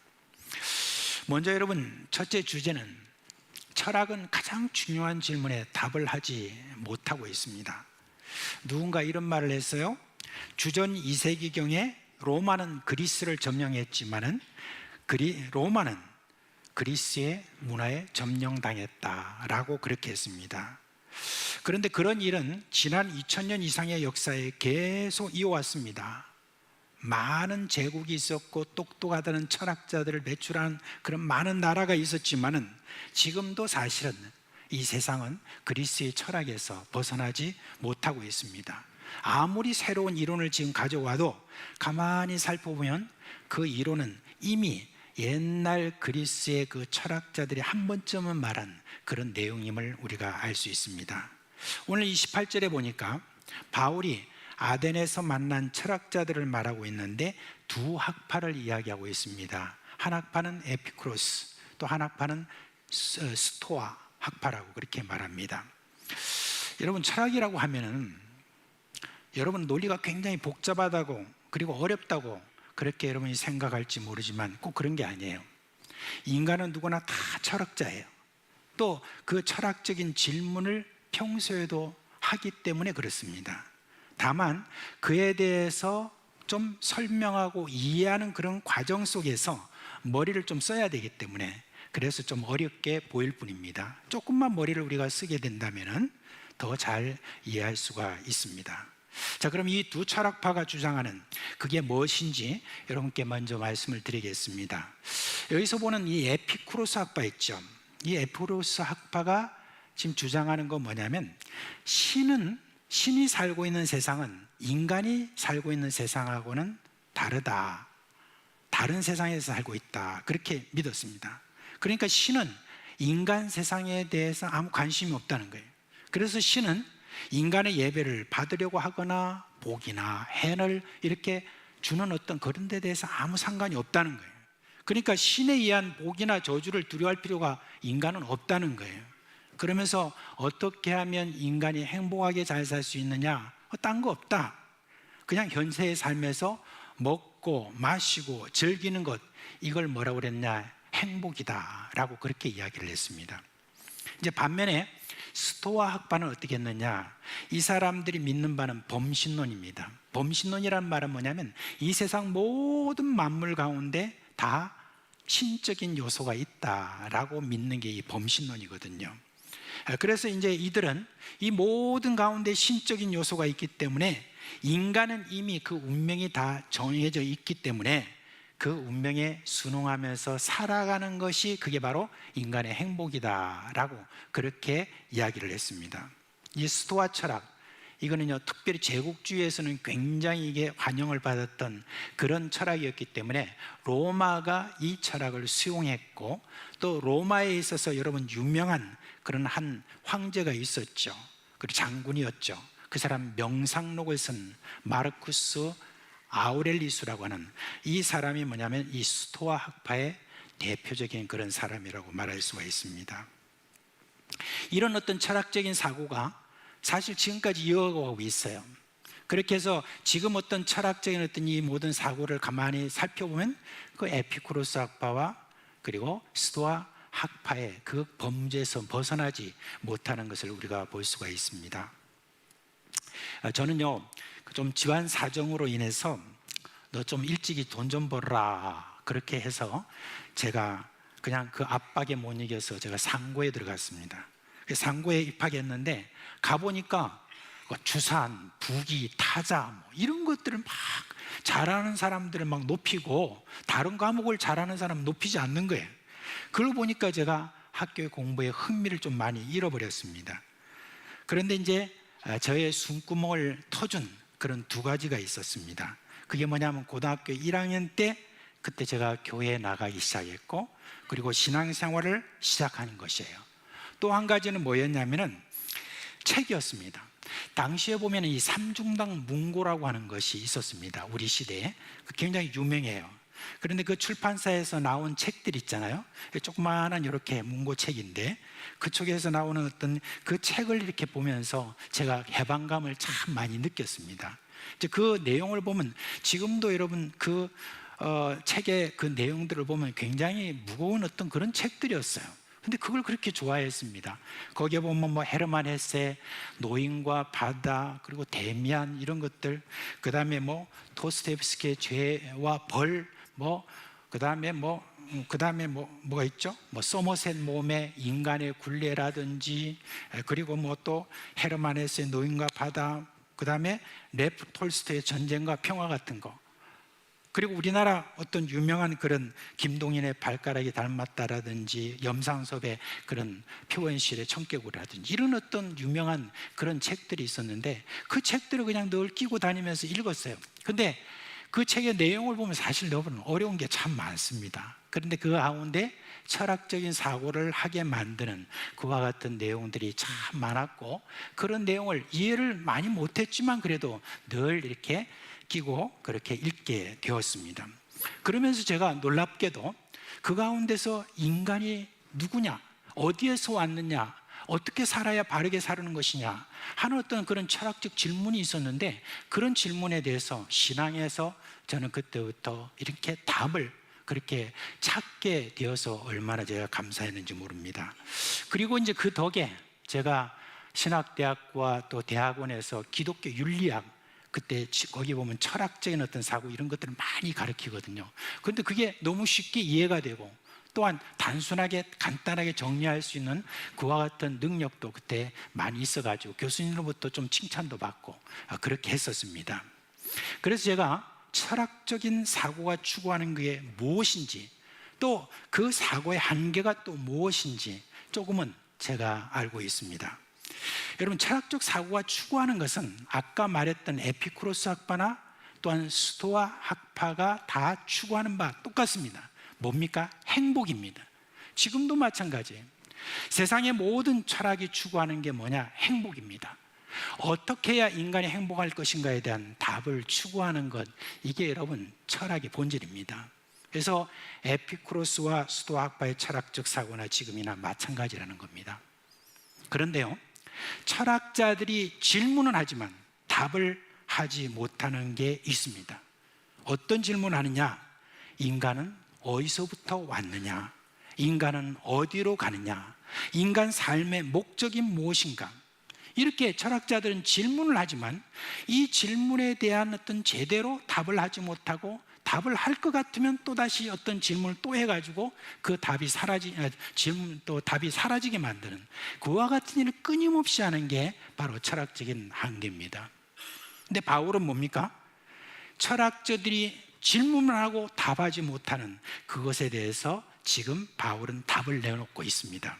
먼저 여러분, 첫째 주제는 철학은 가장 중요한 질문에 답을 하지 못하고 있습니다. 누군가 이런 말을 했어요. 주전 2세기경에 로마는 그리스를 점령했지만은 로마는 그리스의 문화에 점령당했다라고 그렇게 했습니다. 그런데 그런 일은 지난 2000년 이상의 역사에 계속 이어왔습니다. 많은 제국이 있었고 똑똑하다는 철학자들을 배출한 그런 많은 나라가 있었지만은 지금도 사실은 이 세상은 그리스의 철학에서 벗어나지 못하고 있습니다. 아무리 새로운 이론을 지금 가져와도 가만히 살펴보면 그 이론은 이미 옛날 그리스의 그 철학자들이 한 번쯤은 말한 그런 내용임을 우리가 알 수 있습니다. 오늘 28절에 보니까 바울이 아덴에서 만난 철학자들을 말하고 있는데 두 학파를 이야기하고 있습니다. 한 학파는 에피쿠로스, 또 한 학파는 스토아 학파라고 그렇게 말합니다. 여러분, 철학이라고 하면은 여러분 논리가 굉장히 복잡하다고 그리고 어렵다고 그렇게 여러분이 생각할지 모르지만 꼭 그런 게 아니에요. 인간은 누구나 다 철학자예요. 또 그 철학적인 질문을 평소에도 하기 때문에 그렇습니다. 다만 그에 대해서 좀 설명하고 이해하는 그런 과정 속에서 머리를 좀 써야 되기 때문에 그래서 좀 어렵게 보일 뿐입니다. 조금만 머리를 우리가 쓰게 된다면 더 잘 이해할 수가 있습니다. 자, 그럼 이 두 철학파가 주장하는 그게 무엇인지 여러분께 먼저 말씀을 드리겠습니다. 여기서 보는 이 에피쿠로스 학파 있죠. 이 에피쿠로스 학파가 지금 주장하는 건 뭐냐면 신이 살고 있는 세상은 인간이 살고 있는 세상하고는 다르다. 다른 세상에서 살고 있다. 그렇게 믿었습니다. 그러니까 신은 인간 세상에 대해서 아무 관심이 없다는 거예요. 그래서 신은 인간의 예배를 받으려고 하거나 복이나 해를 이렇게 주는 어떤 그런 데 대해서 아무 상관이 없다는 거예요. 그러니까 신에 의한 복이나 저주를 두려워할 필요가 인간은 없다는 거예요. 그러면서 어떻게 하면 인간이 행복하게 잘 살 수 있느냐? 딴 거 없다. 그냥 현세의 삶에서 먹고 마시고 즐기는 것, 이걸 뭐라고 그랬냐? 행복이다 라고 그렇게 이야기를 했습니다. 이제 반면에 스토아 학파는 어떻게 했느냐? 이 사람들이 믿는 바는 범신론입니다. 범신론이란 말은 뭐냐면 이 세상 모든 만물 가운데 다 신적인 요소가 있다라고 믿는 게 이 범신론이거든요. 그래서 이제 이들은 이 모든 가운데 신적인 요소가 있기 때문에 인간은 이미 그 운명이 다 정해져 있기 때문에 그 운명에 순응하면서 살아가는 것이 그게 바로 인간의 행복이다라고 그렇게 이야기를 했습니다. 이 스토아 철학, 이거는요 특별히 제국주의에서는 굉장히 이게 환영을 받았던 그런 철학이었기 때문에 로마가 이 철학을 수용했고, 또 로마에 있어서 여러분 유명한 그런 한 황제가 있었죠. 그리고 장군이었죠. 그 사람 명상록을 쓴 마르쿠스 아우렐리수라고 하는 이 사람이 뭐냐면 이 스토아 학파의 대표적인 그런 사람이라고 말할 수가 있습니다. 이런 어떤 철학적인 사고가 사실 지금까지 이어가고 있어요. 그렇게 해서 지금 어떤 철학적인 어떤 이 모든 사고를 가만히 살펴보면 그 에피쿠로스 학파와 그리고 스토아 학파의 그 범죄에서 벗어나지 못하는 것을 우리가 볼 수가 있습니다. 저는요 좀 집안 사정으로 인해서 너 좀 일찍이 돈 좀 벌라 그렇게 해서 제가 그냥 그 압박에 못 이겨서 제가 상고에 들어갔습니다. 상고에 입학했는데 가보니까 주산, 부기, 타자 뭐 이런 것들을 막 잘하는 사람들을 막 높이고 다른 과목을 잘하는 사람 높이지 않는 거예요. 그걸 보니까 제가 학교 공부에 흥미를 좀 많이 잃어버렸습니다. 그런데 이제 저의 숨구멍을 터준 그런 두 가지가 있었습니다. 그게 뭐냐면 고등학교 1학년 때 그때 제가 교회에 나가기 시작했고, 그리고 신앙생활을 시작하는 것이에요. 또 한 가지는 뭐였냐면은 책이었습니다. 당시에 보면 이 삼중당 문고라고 하는 것이 있었습니다. 우리 시대에 굉장히 유명해요. 그런데 그 출판사에서 나온 책들 있잖아요. 조그마한 이렇게 문고책인데 그쪽에서 나오는 어떤 그 책을 이렇게 보면서 제가 해방감을 참 많이 느꼈습니다. 이제 그 내용을 보면 지금도 여러분 그 책의 그 내용들을 보면 굉장히 무거운 어떤 그런 책들이었어요. 근데 그걸 그렇게 좋아했습니다. 거기에 보면 뭐 헤르만 헤세, 노인과 바다, 그리고 데미안 이런 것들, 그 다음에 뭐 도스토옙스키의 죄와 벌, 뭐 그다음에 뭐가 있죠? 뭐 소머셋 몸의 인간의 굴레라든지, 그리고 뭐 또 헤르만 헤세의 노인과 바다, 그다음에 레프 톨스토이의 전쟁과 평화 같은 거, 그리고 우리나라 어떤 유명한 그런 김동인의 발가락이 닮았다라든지 염상섭의 그런 표현실의 청개구리라든지 이런 어떤 유명한 그런 책들이 있었는데 그 책들을 그냥 늘 끼고 다니면서 읽었어요. 근데 그 책의 내용을 보면 사실 너무 어려운 게 참 많습니다. 그런데 그 가운데 철학적인 사고를 하게 만드는 그와 같은 내용들이 참 많았고, 그런 내용을 이해를 많이 못했지만 그래도 늘 이렇게 끼고 그렇게 읽게 되었습니다. 그러면서 제가 놀랍게도 그 가운데서 인간이 누구냐, 어디에서 왔느냐, 어떻게 살아야 바르게 사는 것이냐 하는 어떤 그런 철학적 질문이 있었는데, 그런 질문에 대해서 신앙에서 저는 그때부터 이렇게 답을 그렇게 찾게 되어서 얼마나 제가 감사했는지 모릅니다. 그리고 이제 그 덕에 제가 신학대학과 또 대학원에서 기독교 윤리학, 그때 거기 보면 철학적인 어떤 사고 이런 것들을 많이 가르치거든요. 그런데 그게 너무 쉽게 이해가 되고 또한 단순하게 간단하게 정리할 수 있는 그와 같은 능력도 그때 많이 있어가지고 교수님으로부터 좀 칭찬도 받고 그렇게 했었습니다. 그래서 제가 철학적인 사고가 추구하는 게 무엇인지, 또 그 사고의 한계가 또 무엇인지 조금은 제가 알고 있습니다. 여러분, 철학적 사고가 추구하는 것은 아까 말했던 에피쿠로스 학파나 또한 스토아 학파가 다 추구하는 바 똑같습니다. 뭡니까? 행복입니다. 지금도 마찬가지예요. 세상의 모든 철학이 추구하는 게 뭐냐? 행복입니다. 어떻게 해야 인간이 행복할 것인가에 대한 답을 추구하는 것, 이게 여러분 철학의 본질입니다. 그래서 에피쿠로스와 스토아 학파의 철학적 사고나 지금이나 마찬가지라는 겁니다. 그런데요, 철학자들이 질문은 하지만 답을 하지 못하는 게 있습니다. 어떤 질문을 하느냐? 인간은 어디서부터 왔느냐? 인간은 어디로 가느냐? 인간 삶의 목적이 무엇인가? 이렇게 철학자들은 질문을 하지만 이 질문에 대한 어떤 제대로 답을 하지 못하고 답을 할 것 같으면 또다시 어떤 질문을 또 해가지고 그 답이 답이 사라지게 만드는 그와 같은 일을 끊임없이 하는 게 바로 철학적인 한계입니다. 근데 바울은 뭡니까? 철학자들이 질문을 하고 답하지 못하는 그것에 대해서 지금 바울은 답을 내놓고 있습니다.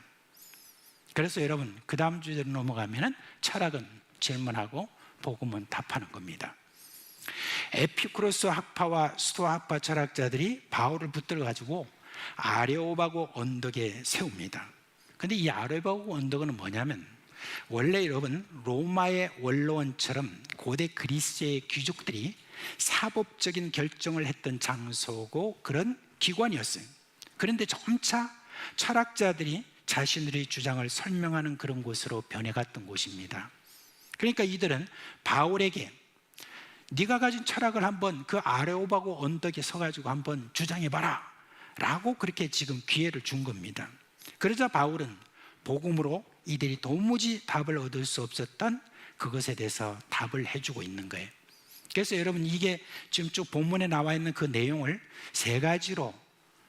그래서 여러분, 그 다음 주제로 넘어가면은 철학은 질문하고 복음은 답하는 겁니다. 에피쿠로스 학파와 스토아 학파 철학자들이 바울을 붙들어 가지고 아레오바고 언덕에 세웁니다. 근데 이 아레오바고 언덕은 뭐냐면, 원래 여러분 로마의 원로원처럼 고대 그리스의 귀족들이 사법적인 결정을 했던 장소고 그런 기관이었어요. 그런데 점차 철학자들이 자신들의 주장을 설명하는 그런 곳으로 변해갔던 곳입니다. 그러니까 이들은 바울에게 네가 가진 철학을 한번 그 아레오바고 언덕에 서가지고 한번 주장해봐라 라고 그렇게 지금 기회를 준 겁니다. 그러자 바울은 복음으로 이들이 도무지 답을 얻을 수 없었던 그것에 대해서 답을 해주고 있는 거예요. 그래서 여러분, 이게 지금 쭉 본문에 나와 있는 그 내용을 세 가지로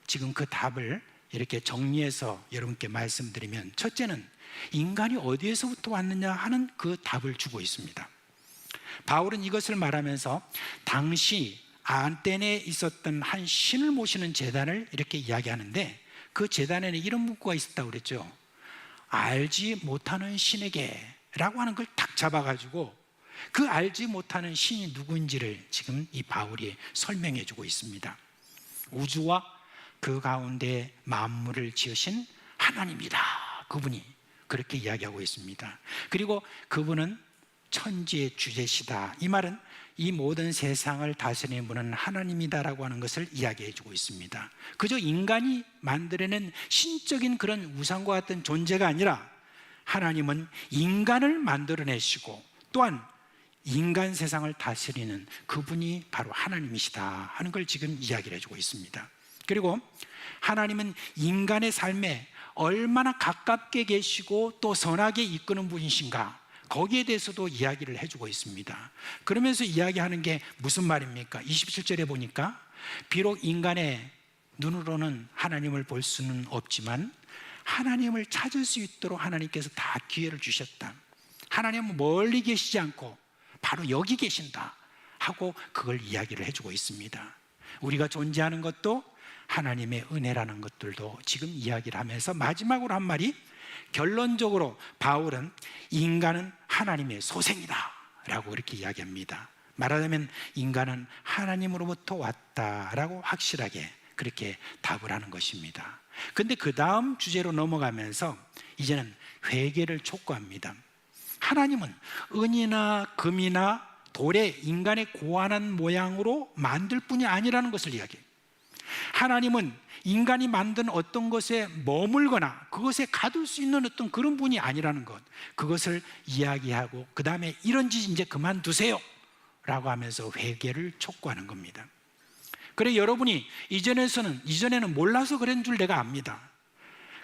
지금 그 답을 이렇게 정리해서 여러분께 말씀드리면, 첫째는 인간이 어디에서부터 왔느냐 하는 그 답을 주고 있습니다. 바울은 이것을 말하면서 당시 아테네에 있었던 한 신을 모시는 제단을 이렇게 이야기하는데, 그 제단에는 이런 문구가 있었다고 그랬죠. 알지 못하는 신에게 라고 하는 걸 딱 잡아가지고 그 알지 못하는 신이 누구인지를 지금 이 바울이 설명해 주고 있습니다. 우주와 그 가운데 만물을 지으신 하나님이다, 그분이 그렇게 이야기하고 있습니다. 그리고 그분은 천지의 주제시다, 이 말은 이 모든 세상을 다스리는 분은 하나님이다라고 하는 것을 이야기해 주고 있습니다. 그저 인간이 만들어낸 신적인 그런 우상과 같은 존재가 아니라 하나님은 인간을 만들어내시고 또한 인간 세상을 다스리는 그분이 바로 하나님이시다 하는 걸 지금 이야기를 해주고 있습니다. 그리고 하나님은 인간의 삶에 얼마나 가깝게 계시고 또 선하게 이끄는 분이신가, 거기에 대해서도 이야기를 해주고 있습니다. 그러면서 이야기하는 게 무슨 말입니까? 27절에 보니까 비록 인간의 눈으로는 하나님을 볼 수는 없지만 하나님을 찾을 수 있도록 하나님께서 다 기회를 주셨다. 하나님은 멀리 계시지 않고 바로 여기 계신다 하고 그걸 이야기를 해주고 있습니다. 우리가 존재하는 것도 하나님의 은혜라는 것들도 지금 이야기를 하면서 마지막으로 한 말이, 결론적으로 바울은 인간은 하나님의 소생이다 라고 그렇게 이야기합니다. 말하자면 인간은 하나님으로부터 왔다라고 확실하게 그렇게 답을 하는 것입니다. 근데 그 다음 주제로 넘어가면서 이제는 회개를 촉구합니다. 하나님은 은이나 금이나 돌에 인간의 고안한 모양으로 만들 뿐이 아니라는 것을 이야기해요. 하나님은 인간이 만든 어떤 것에 머물거나 그것에 가둘 수 있는 어떤 그런 분이 아니라는 것, 그것을 이야기하고 그 다음에 이런 짓 이제 그만두세요 라고 하면서 회개를 촉구하는 겁니다. 그래, 여러분이 이전에는 몰라서 그런 줄 내가 압니다.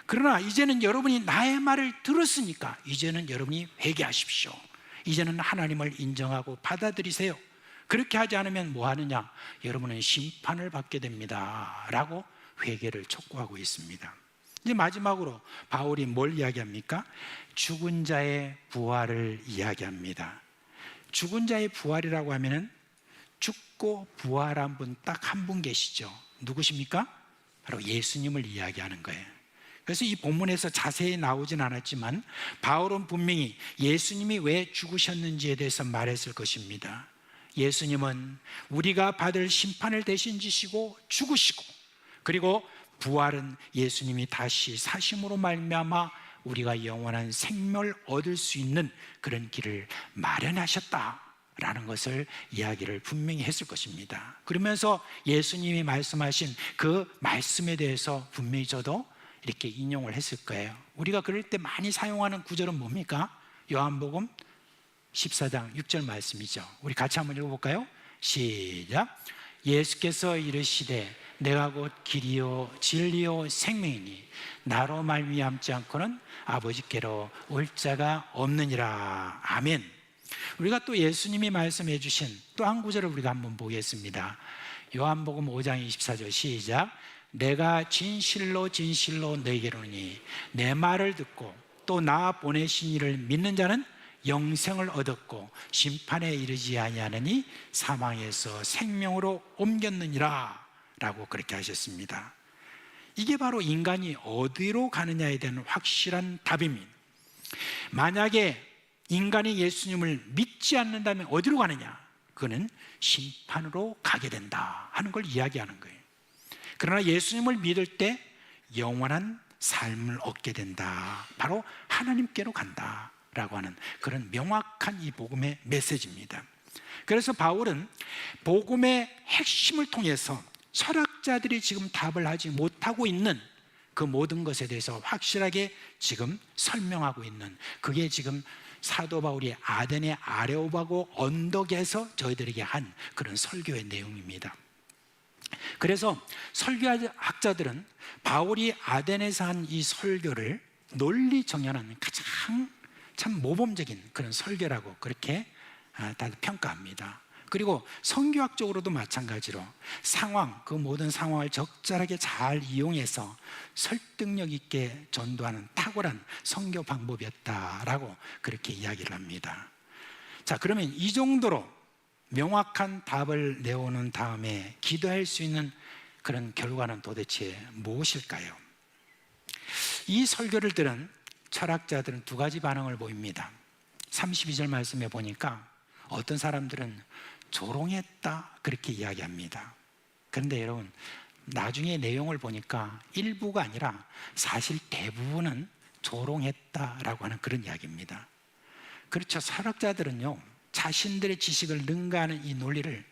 그러나 이제는 여러분이 나의 말을 들었으니까 이제는 여러분이 회개하십시오. 이제는 하나님을 인정하고 받아들이세요. 그렇게 하지 않으면 뭐 하느냐? 여러분은 심판을 받게 됩니다 라고 회개를 촉구하고 있습니다. 이제 마지막으로 바울이 뭘 이야기합니까? 죽은 자의 부활을 이야기합니다. 죽은 자의 부활이라고 하면은 죽고 부활한 분 딱 한 분 계시죠. 누구십니까? 바로 예수님을 이야기하는 거예요. 그래서 이 본문에서 자세히 나오진 않았지만 바울은 분명히 예수님이 왜 죽으셨는지에 대해서 말했을 것입니다. 예수님은 우리가 받을 심판을 대신 지시고 죽으시고, 그리고 부활은 예수님이 다시 사심으로 말미암아 우리가 영원한 생명을 얻을 수 있는 그런 길을 마련하셨다라는 것을 이야기를 분명히 했을 것입니다. 그러면서 예수님이 말씀하신 그 말씀에 대해서 분명히 저도 이렇게 인용을 했을 거예요. 우리가 그럴 때 많이 사용하는 구절은 뭡니까? 요한복음 14장 6절 말씀이죠. 우리 같이 한번 읽어볼까요? 시작. 예수께서 이르시되 내가 곧 길이요 진리요 생명이니 나로 말미암지 않고는 아버지께로 올 자가 없느니라. 아멘. 우리가 또 예수님이 말씀해 주신 또 한 구절을 우리가 한번 보겠습니다. 요한복음 5장 24절 시작. 내가 진실로 진실로 너희에게 이르노니 내 말을 듣고 또 나 보내신 이를 믿는 자는 영생을 얻었고 심판에 이르지 아니하느니 사망에서 생명으로 옮겼느니라 라고 그렇게 하셨습니다. 이게 바로 인간이 어디로 가느냐에 대한 확실한 답입니다. 만약에 인간이 예수님을 믿지 않는다면 어디로 가느냐? 그는 심판으로 가게 된다 하는 걸 이야기하는 거예요. 그러나 예수님을 믿을 때 영원한 삶을 얻게 된다. 바로 하나님께로 간다 라고 하는 그런 명확한 이 복음의 메시지입니다. 그래서 바울은 복음의 핵심을 통해서 철학자들이 지금 답을 하지 못하고 있는 그 모든 것에 대해서 확실하게 지금 설명하고 있는, 그게 지금 사도 바울이 아덴의 아레오바고 언덕에서 저희들에게 한 그런 설교의 내용입니다. 그래서 설교학자들은 바울이 아덴에서 한 이 설교를 논리 정연한 가장 참 모범적인 그런 설교라고 그렇게 다들 평가합니다. 그리고 성교학적으로도 마찬가지로 상황, 그 모든 상황을 적절하게 잘 이용해서 설득력 있게 전도하는 탁월한 선교 방법이었다라고 그렇게 이야기를 합니다. 자, 그러면 이 정도로 명확한 답을 내오는 다음에 기도할 수 있는 그런 결과는 도대체 무엇일까요? 이 설교를 들은 철학자들은 두 가지 반응을 보입니다. 32절 말씀에 보니까 어떤 사람들은 조롱했다 그렇게 이야기합니다. 그런데 여러분, 나중에 내용을 보니까 일부가 아니라 사실 대부분은 조롱했다라고 하는 그런 이야기입니다. 그렇죠. 철학자들은요, 자신들의 지식을 능가하는 이 논리를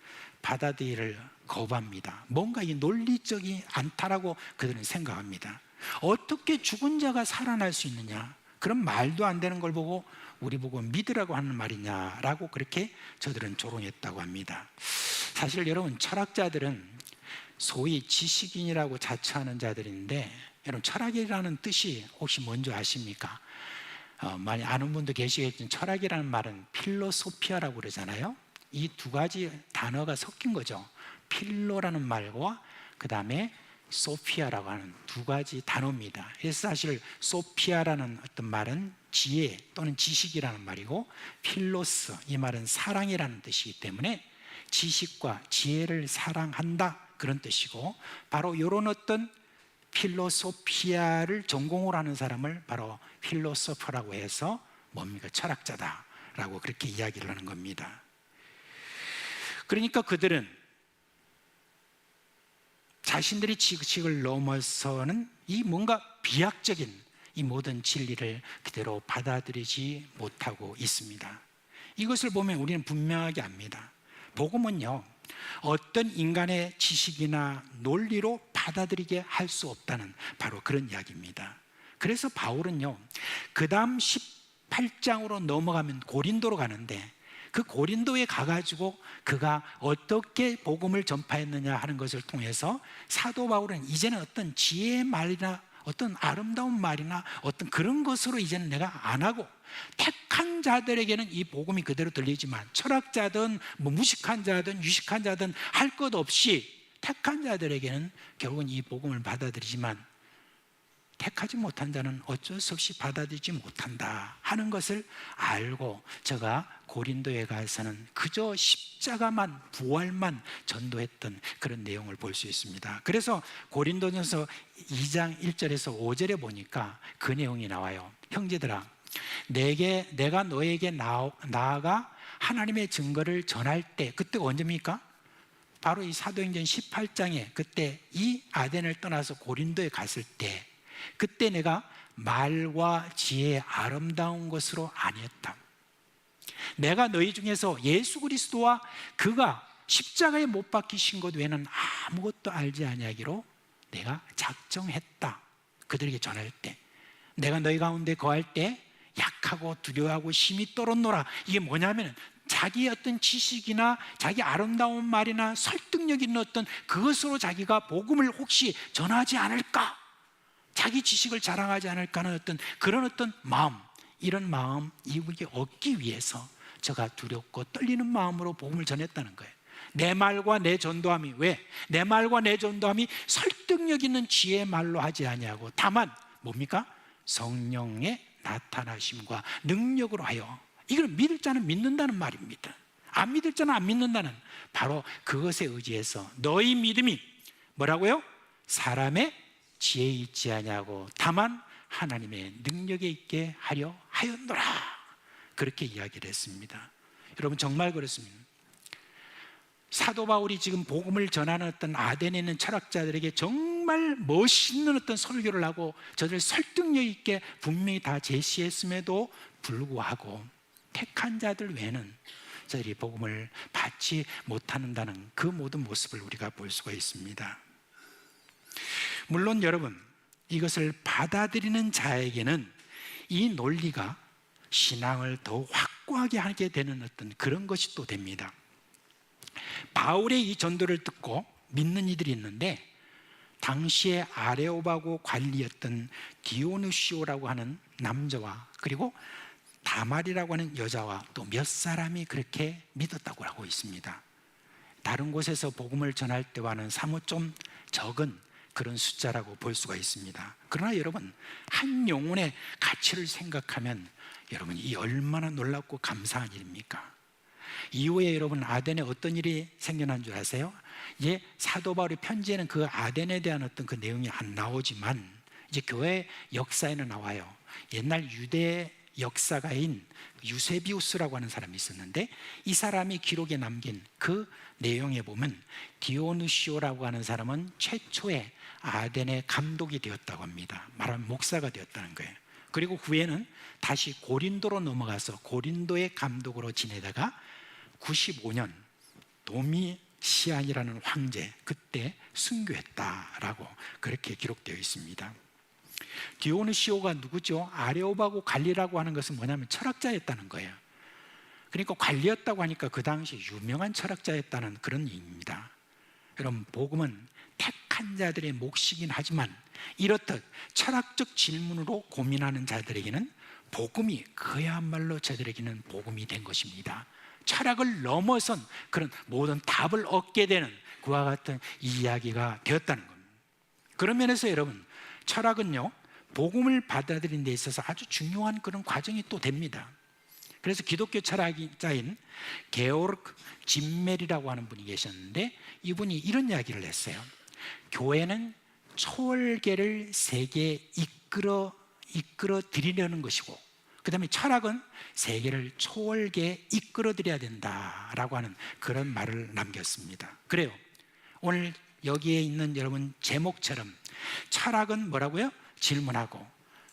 받아들이기를 거부합니다. 뭔가 이 논리적이 않다라고 그들은 생각합니다. 어떻게 죽은 자가 살아날 수 있느냐, 그런 말도 안 되는 걸 보고 우리 보고 믿으라고 하는 말이냐라고 그렇게 저들은 조롱했다고 합니다. 사실 여러분, 철학자들은 소위 지식인이라고 자처하는 자들인데, 여러분 철학이라는 뜻이 혹시 뭔지 아십니까? 많이 아는 분도 계시겠지만 철학이라는 말은 필로소피아라고 그러잖아요. 이 두 가지 단어가 섞인 거죠. 필로라는 말과 그 다음에 소피아라고 하는 두 가지 단어입니다. 그래서 사실 소피아라는 어떤 말은 지혜 또는 지식이라는 말이고, 필로스, 이 말은 사랑이라는 뜻이기 때문에 지식과 지혜를 사랑한다 그런 뜻이고, 바로 이런 어떤 필로소피아를 전공을 하는 사람을 바로 필로소퍼라고 해서 뭡니까? 철학자다라고 그렇게 이야기를 하는 겁니다. 그러니까 그들은 자신들의 지식을 넘어서는 이 뭔가 비약적인 이 모든 진리를 그대로 받아들이지 못하고 있습니다. 이것을 보면 우리는 분명하게 압니다. 복음은요, 어떤 인간의 지식이나 논리로 받아들이게 할 수 없다는 바로 그런 이야기입니다. 그래서 바울은요, 그 다음 18장으로 넘어가면 고린도로 가는데, 그 고린도에 가가지고 그가 어떻게 복음을 전파했느냐 하는 것을 통해서 사도 바울은 이제는 어떤 지혜의 말이나 어떤 아름다운 말이나 어떤 그런 것으로 이제는 내가 안 하고, 택한 자들에게는 이 복음이 그대로 들리지만 철학자든 뭐 무식한 자든 유식한 자든 할 것 없이 택한 자들에게는 결국은 이 복음을 받아들이지만, 택하지 못한 자는 어쩔 수 없이 받아들이지 못한다 하는 것을 알고 제가 고린도에 가서는 그저 십자가만, 부활만 전도했던 그런 내용을 볼 수 있습니다. 그래서 고린도전서 2장 1절에서 5절에 보니까 그 내용이 나와요. 형제들아, 내가 너에게 나아가 하나님의 증거를 전할 때, 그때가 언제입니까? 바로 이 사도행전 18장에 그때 이 아덴을 떠나서 고린도에 갔을 때, 그때 내가 말과 지혜의 아름다운 것으로 아니었다. 내가 너희 중에서 예수 그리스도와 그가 십자가에 못 박히신 것 외에는 아무것도 알지 아니하기로 내가 작정했다. 그들에게 전할 때, 내가 너희 가운데 거할 때 약하고 두려워하고 심히 떨었노라. 이게 뭐냐면 자기의 어떤 지식이나 자기 아름다운 말이나 설득력 있는 어떤 그것으로 자기가 복음을 혹시 전하지 않을까, 자기 지식을 자랑하지 않을까 하는 어떤 그런 어떤 마음, 이런 마음 이익을 얻기 위해서 저가 두렵고 떨리는 마음으로 복음을 전했다는 거예요. 내 말과 내 전도함이 왜? 내 말과 내 전도함이 설득력 있는 지혜의 말로 하지 아니하고 다만 뭡니까? 성령의 나타나심과 능력으로 하여. 이걸 믿을 자는 믿는다는 말입니다. 안 믿을 자는 안 믿는다는, 바로 그것에 의지해서 너희 믿음이 뭐라고요? 사람의 지혜에 있지 아니하고 다만 하나님의 능력에 있게 하려 하였노라. 그렇게 이야기를 했습니다. 여러분 정말 그렇습니다. 사도 바울이 지금 복음을 전하는 어떤 아덴에 있는 철학자들에게 정말 멋있는 어떤 설교를 하고 저들 설득력 있게 분명히 다 제시했음에도 불구하고 택한 자들 외에는 저들이 복음을 받지 못한다는 그 모든 모습을 우리가 볼 수가 있습니다. 물론 여러분, 이것을 받아들이는 자에게는 이 논리가 신앙을 더 확고하게 하게 되는 어떤 그런 것이 또 됩니다. 바울의 이 전도를 듣고 믿는 이들이 있는데, 당시에 아레오바고 관리였던 디오누시오라고 하는 남자와 그리고 다말이라고 하는 여자와 또 몇 사람이 그렇게 믿었다고 하고 있습니다. 다른 곳에서 복음을 전할 때와는 사뭇 좀 적은 그런 숫자라고 볼 수가 있습니다. 그러나 여러분, 한 영혼의 가치를 생각하면 여러분, 이 얼마나 놀랍고 감사한 일입니까? 이후에 여러분, 아덴에 어떤 일이 생겨난 줄 아세요? 이제 사도 바울의 편지에는 그 아덴에 대한 어떤 그 내용이 안 나오지만 이제 교회 역사에는 나와요. 옛날 유대 역사가인 유세비우스라고 하는 사람이 있었는데, 이 사람이 기록에 남긴 그 내용에 보면 디오누시오라고 하는 사람은 최초의 아덴의 감독이 되었다고 합니다. 말하면 목사가 되었다는 거예요. 그리고 후에는 다시 고린도로 넘어가서 고린도의 감독으로 지내다가 95년 도미시안이라는 황제, 그때 순교했다라고 그렇게 기록되어 있습니다. 디오누시오가 누구죠? 아레오바고 관리라고 하는 것은 뭐냐면 철학자였다는 거예요. 그러니까 관리였다고 하니까 그 당시 유명한 철학자였다는 그런 의미입니다. 여러분, 복음은 택한 자들의 몫이긴 하지만 이렇듯 철학적 질문으로 고민하는 자들에게는 복음이 그야말로 저들에게는 복음이 된 것입니다. 철학을 넘어선 그런 모든 답을 얻게 되는 그와 같은 이야기가 되었다는 겁니다. 그런 면에서 여러분, 철학은요, 복음을 받아들이는 데 있어서 아주 중요한 그런 과정이 또 됩니다. 그래서 기독교 철학자인 게오르크 짐멜이라고 하는 분이 계셨는데, 이분이 이런 이야기를 했어요. 교회는 초월계를 세계에 이끌어 드리려는 것이고, 그 다음에 철학은 세계를 초월계에 이끌어 드려야 된다라고 하는 그런 말을 남겼습니다. 그래요, 오늘 여기에 있는 여러분 제목처럼 철학은 뭐라고요? 질문하고,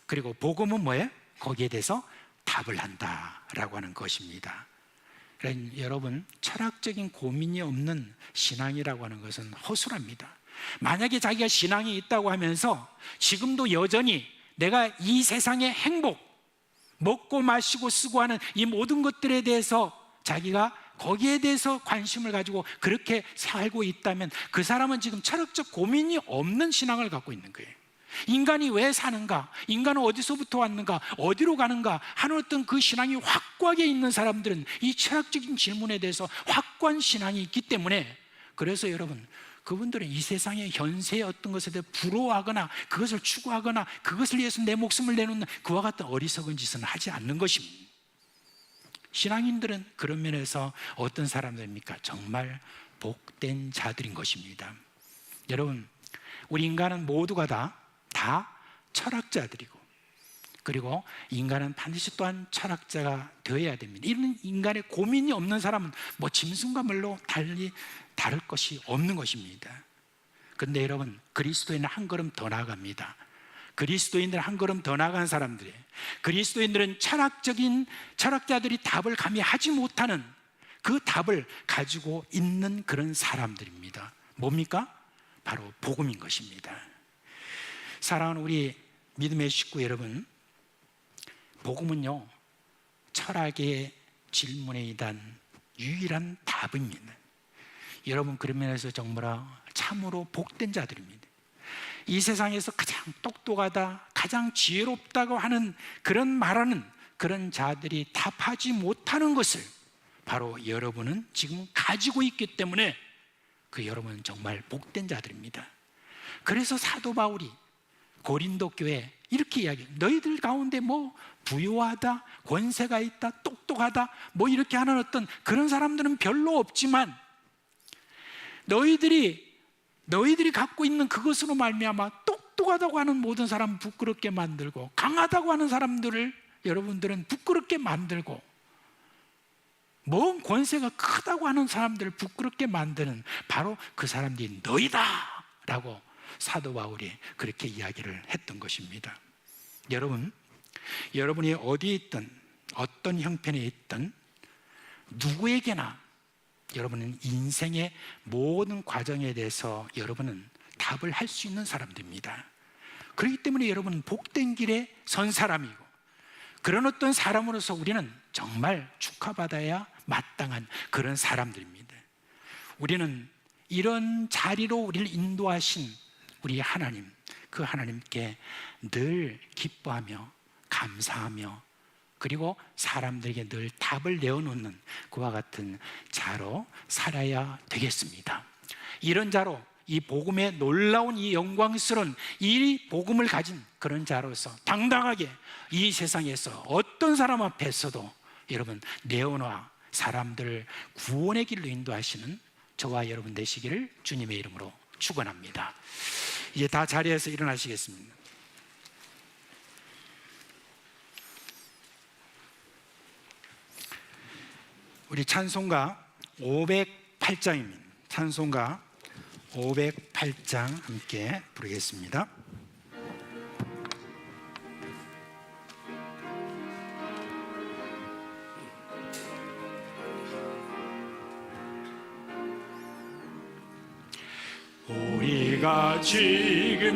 그리고 복음은 뭐예요? 거기에 대해서 답을 한다라고 하는 것입니다. 그러니까 여러분, 철학적인 고민이 없는 신앙이라고 하는 것은 허술합니다. 만약에 자기가 신앙이 있다고 하면서 지금도 여전히 내가 이 세상의 행복, 먹고 마시고 쓰고 하는 이 모든 것들에 대해서 자기가 거기에 대해서 관심을 가지고 그렇게 살고 있다면 그 사람은 지금 철학적 고민이 없는 신앙을 갖고 있는 거예요. 인간이 왜 사는가? 인간은 어디서부터 왔는가? 어디로 가는가? 하는 어떤 그 신앙이 확고하게 있는 사람들은 이 철학적인 질문에 대해서 확고한 신앙이 있기 때문에, 그래서 여러분, 그분들은 이 세상의 현세의 어떤 것에 대해 부러워하거나 그것을 추구하거나 그것을 위해서 내 목숨을 내놓는 그와 같은 어리석은 짓은 하지 않는 것입니다. 신앙인들은 그런 면에서 어떤 사람들입니까? 정말 복된 자들인 것입니다. 여러분, 우리 인간은 모두가 다 철학자들이고, 그리고 인간은 반드시 또한 철학자가 되어야 됩니다. 이런 인간의 고민이 없는 사람은 뭐 짐승과 물로 다를 것이 없는 것입니다. 그런데 여러분, 그리스도인은 한 걸음 더 나아갑니다. 그리스도인들은 한 걸음 더 나아간 사람들이에요. 그리스도인들은 철학자들이 답을 감히 하지 못하는 그 답을 가지고 있는 그런 사람들입니다. 뭡니까? 바로 복음인 것입니다. 사랑하는 우리 믿음의 식구 여러분, 복음은요, 철학의 질문에 대한 유일한 답입니다. 여러분, 그런 면에서 정말 참으로 복된 자들입니다. 이 세상에서 가장 똑똑하다, 가장 지혜롭다고 하는 그런 말하는 그런 자들이 답하지 못하는 것을 바로 여러분은 지금 가지고 있기 때문에 그 여러분은 정말 복된 자들입니다. 그래서 사도 바울이 고린도 교회에 이렇게 이야기해요. 너희들 가운데 뭐 부유하다, 권세가 있다, 똑똑하다 뭐 이렇게 하는 어떤 그런 사람들은 별로 없지만 너희들이 갖고 있는 그것으로 말미암아 똑똑하다고 하는 모든 사람 부끄럽게 만들고 강하다고 하는 사람들을 여러분들은 부끄럽게 만들고 먼 권세가 크다고 하는 사람들을 부끄럽게 만드는 바로 그 사람들이 너희다 라고 사도 바울이 그렇게 이야기를 했던 것입니다. 여러분이 어디에 있든 어떤 형편에 있든 누구에게나 여러분은 인생의 모든 과정에 대해서 여러분은 답을 할 수 있는 사람들입니다. 그렇기 때문에 여러분은 복된 길에 선 사람이고 그런 어떤 사람으로서 우리는 정말 축하받아야 마땅한 그런 사람들입니다. 우리는 이런 자리로 우리를 인도하신 우리 하나님, 그 하나님께 늘 기뻐하며 감사하며 그리고 사람들에게 늘 답을 내어놓는 그와 같은 자로 살아야 되겠습니다. 이런 자로 이 복음의 놀라운 이 영광스러운 이 복음을 가진 그런 자로서 당당하게 이 세상에서 어떤 사람 앞에서도 여러분 내어놓아 사람들을 구원의 길로 인도하시는 저와 여러분 되시기를 주님의 이름으로 축원합니다. 이제 다 자리에서 일어나시겠습니다. 우리 찬송가 508장입니다. 찬송가 508장 함께 부르겠습니다. 우리가 지금은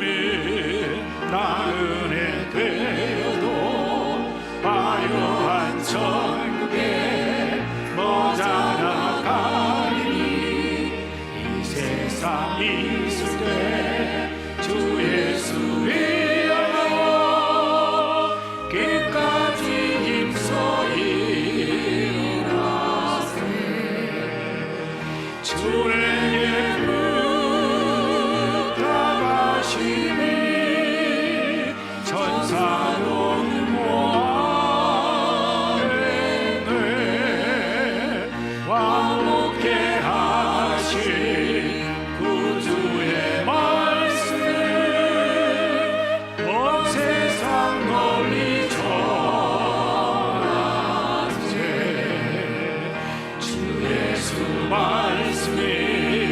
나은혜 되어도 화려한 천국에 머자나 가리니 이 세상 있을 때 주 예수 위하여 끝까지 힘써 일어나세 주의 전사로는 모아내네 왕복케 하신 구주의 말씀을 온 세상 널리 전하세 주 예수 말씀이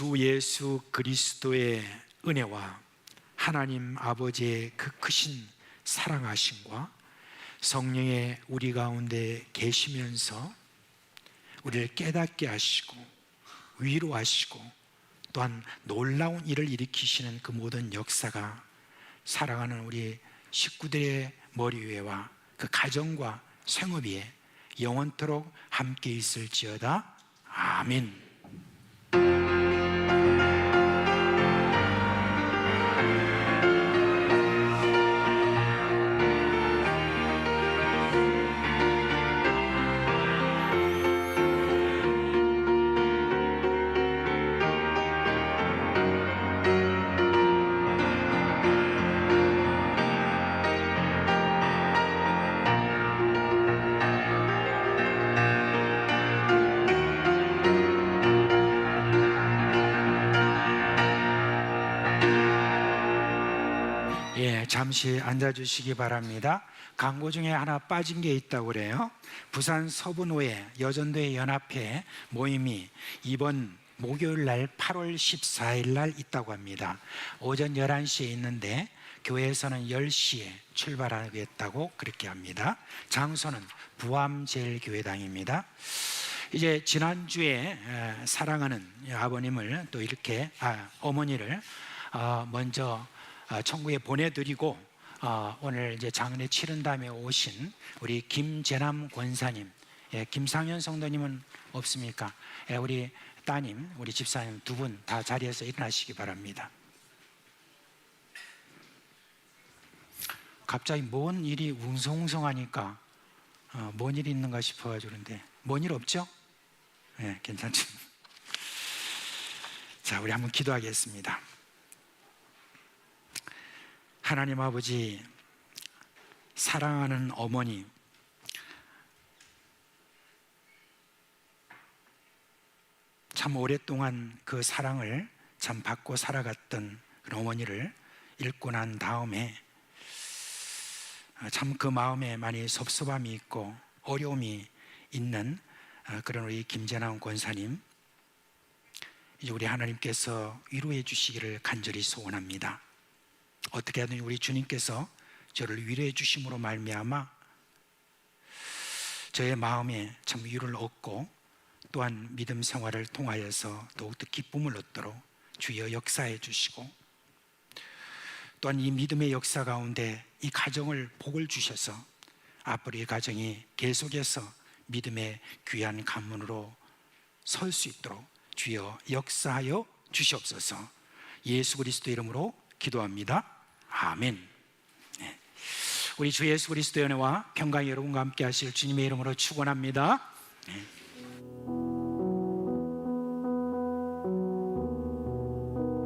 주 예수 그리스도의 은혜와 하나님 아버지의 그 크신 사랑하심과 성령의 우리 가운데 계시면서 우리를 깨닫게 하시고 위로하시고 또한 놀라운 일을 일으키시는 그 모든 역사가 사랑하는 우리 식구들의 머리 위에와 그 가정과 생업 위에 영원토록 함께 있을지어다. 아멘. 잠시 앉아주시기 바랍니다. 광고 중에 하나 빠진 게 있다고 그래요. 부산 서분호에 여전도의 연합회 모임이 이번 목요일 날 8월 14일 날 있다고 합니다. 오전 11시에 있는데 교회에서는 10시에 출발하겠다고 그렇게 합니다. 장소는 부암제일교회당입니다. 이제 지난주에 사랑하는 아버님을 또 이렇게 어머니를 먼저 천국에 보내드리고 오늘 이제 장례 치른 다음에 오신 우리 김재남 권사님, 김상현 성도님은 없습니까? 우리 따님, 우리 집사님 두 분 다 자리에서 일어나시기 바랍니다. 갑자기 뭔 일이 웅성웅성하니까 뭔 일이 있는가 싶어가지고 그런데 뭔 일 없죠? 네, 괜찮죠? 자, 우리 한번 기도하겠습니다. 하나님 아버지, 사랑하는 어머니, 참 오랫동안 그 사랑을 참 받고 살아갔던 그런 어머니를 잃고 난 다음에 참 그 마음에 많이 섭섭함이 있고 어려움이 있는 그런 우리 김재남 권사님, 이제 우리 하나님께서 위로해 주시기를 간절히 소원합니다. 어떻게 하든 우리 주님께서 저를 위로해 주심으로 말미암아 저의 마음에 참 위로를 얻고 또한 믿음 생활을 통하여서 더욱더 기쁨을 얻도록 주여 역사해 주시고 또한 이 믿음의 역사 가운데 이 가정을 복을 주셔서 앞으로 이 가정이 계속해서 믿음의 귀한 가문으로 설 수 있도록 주여 역사하여 주시옵소서. 예수 그리스도 이름으로 기도합니다. 아멘. 네. 우리 주 예수 그리스도의 은혜와 평강이 여러분과 함께 하실 주님의 이름으로 축원합니다. 네.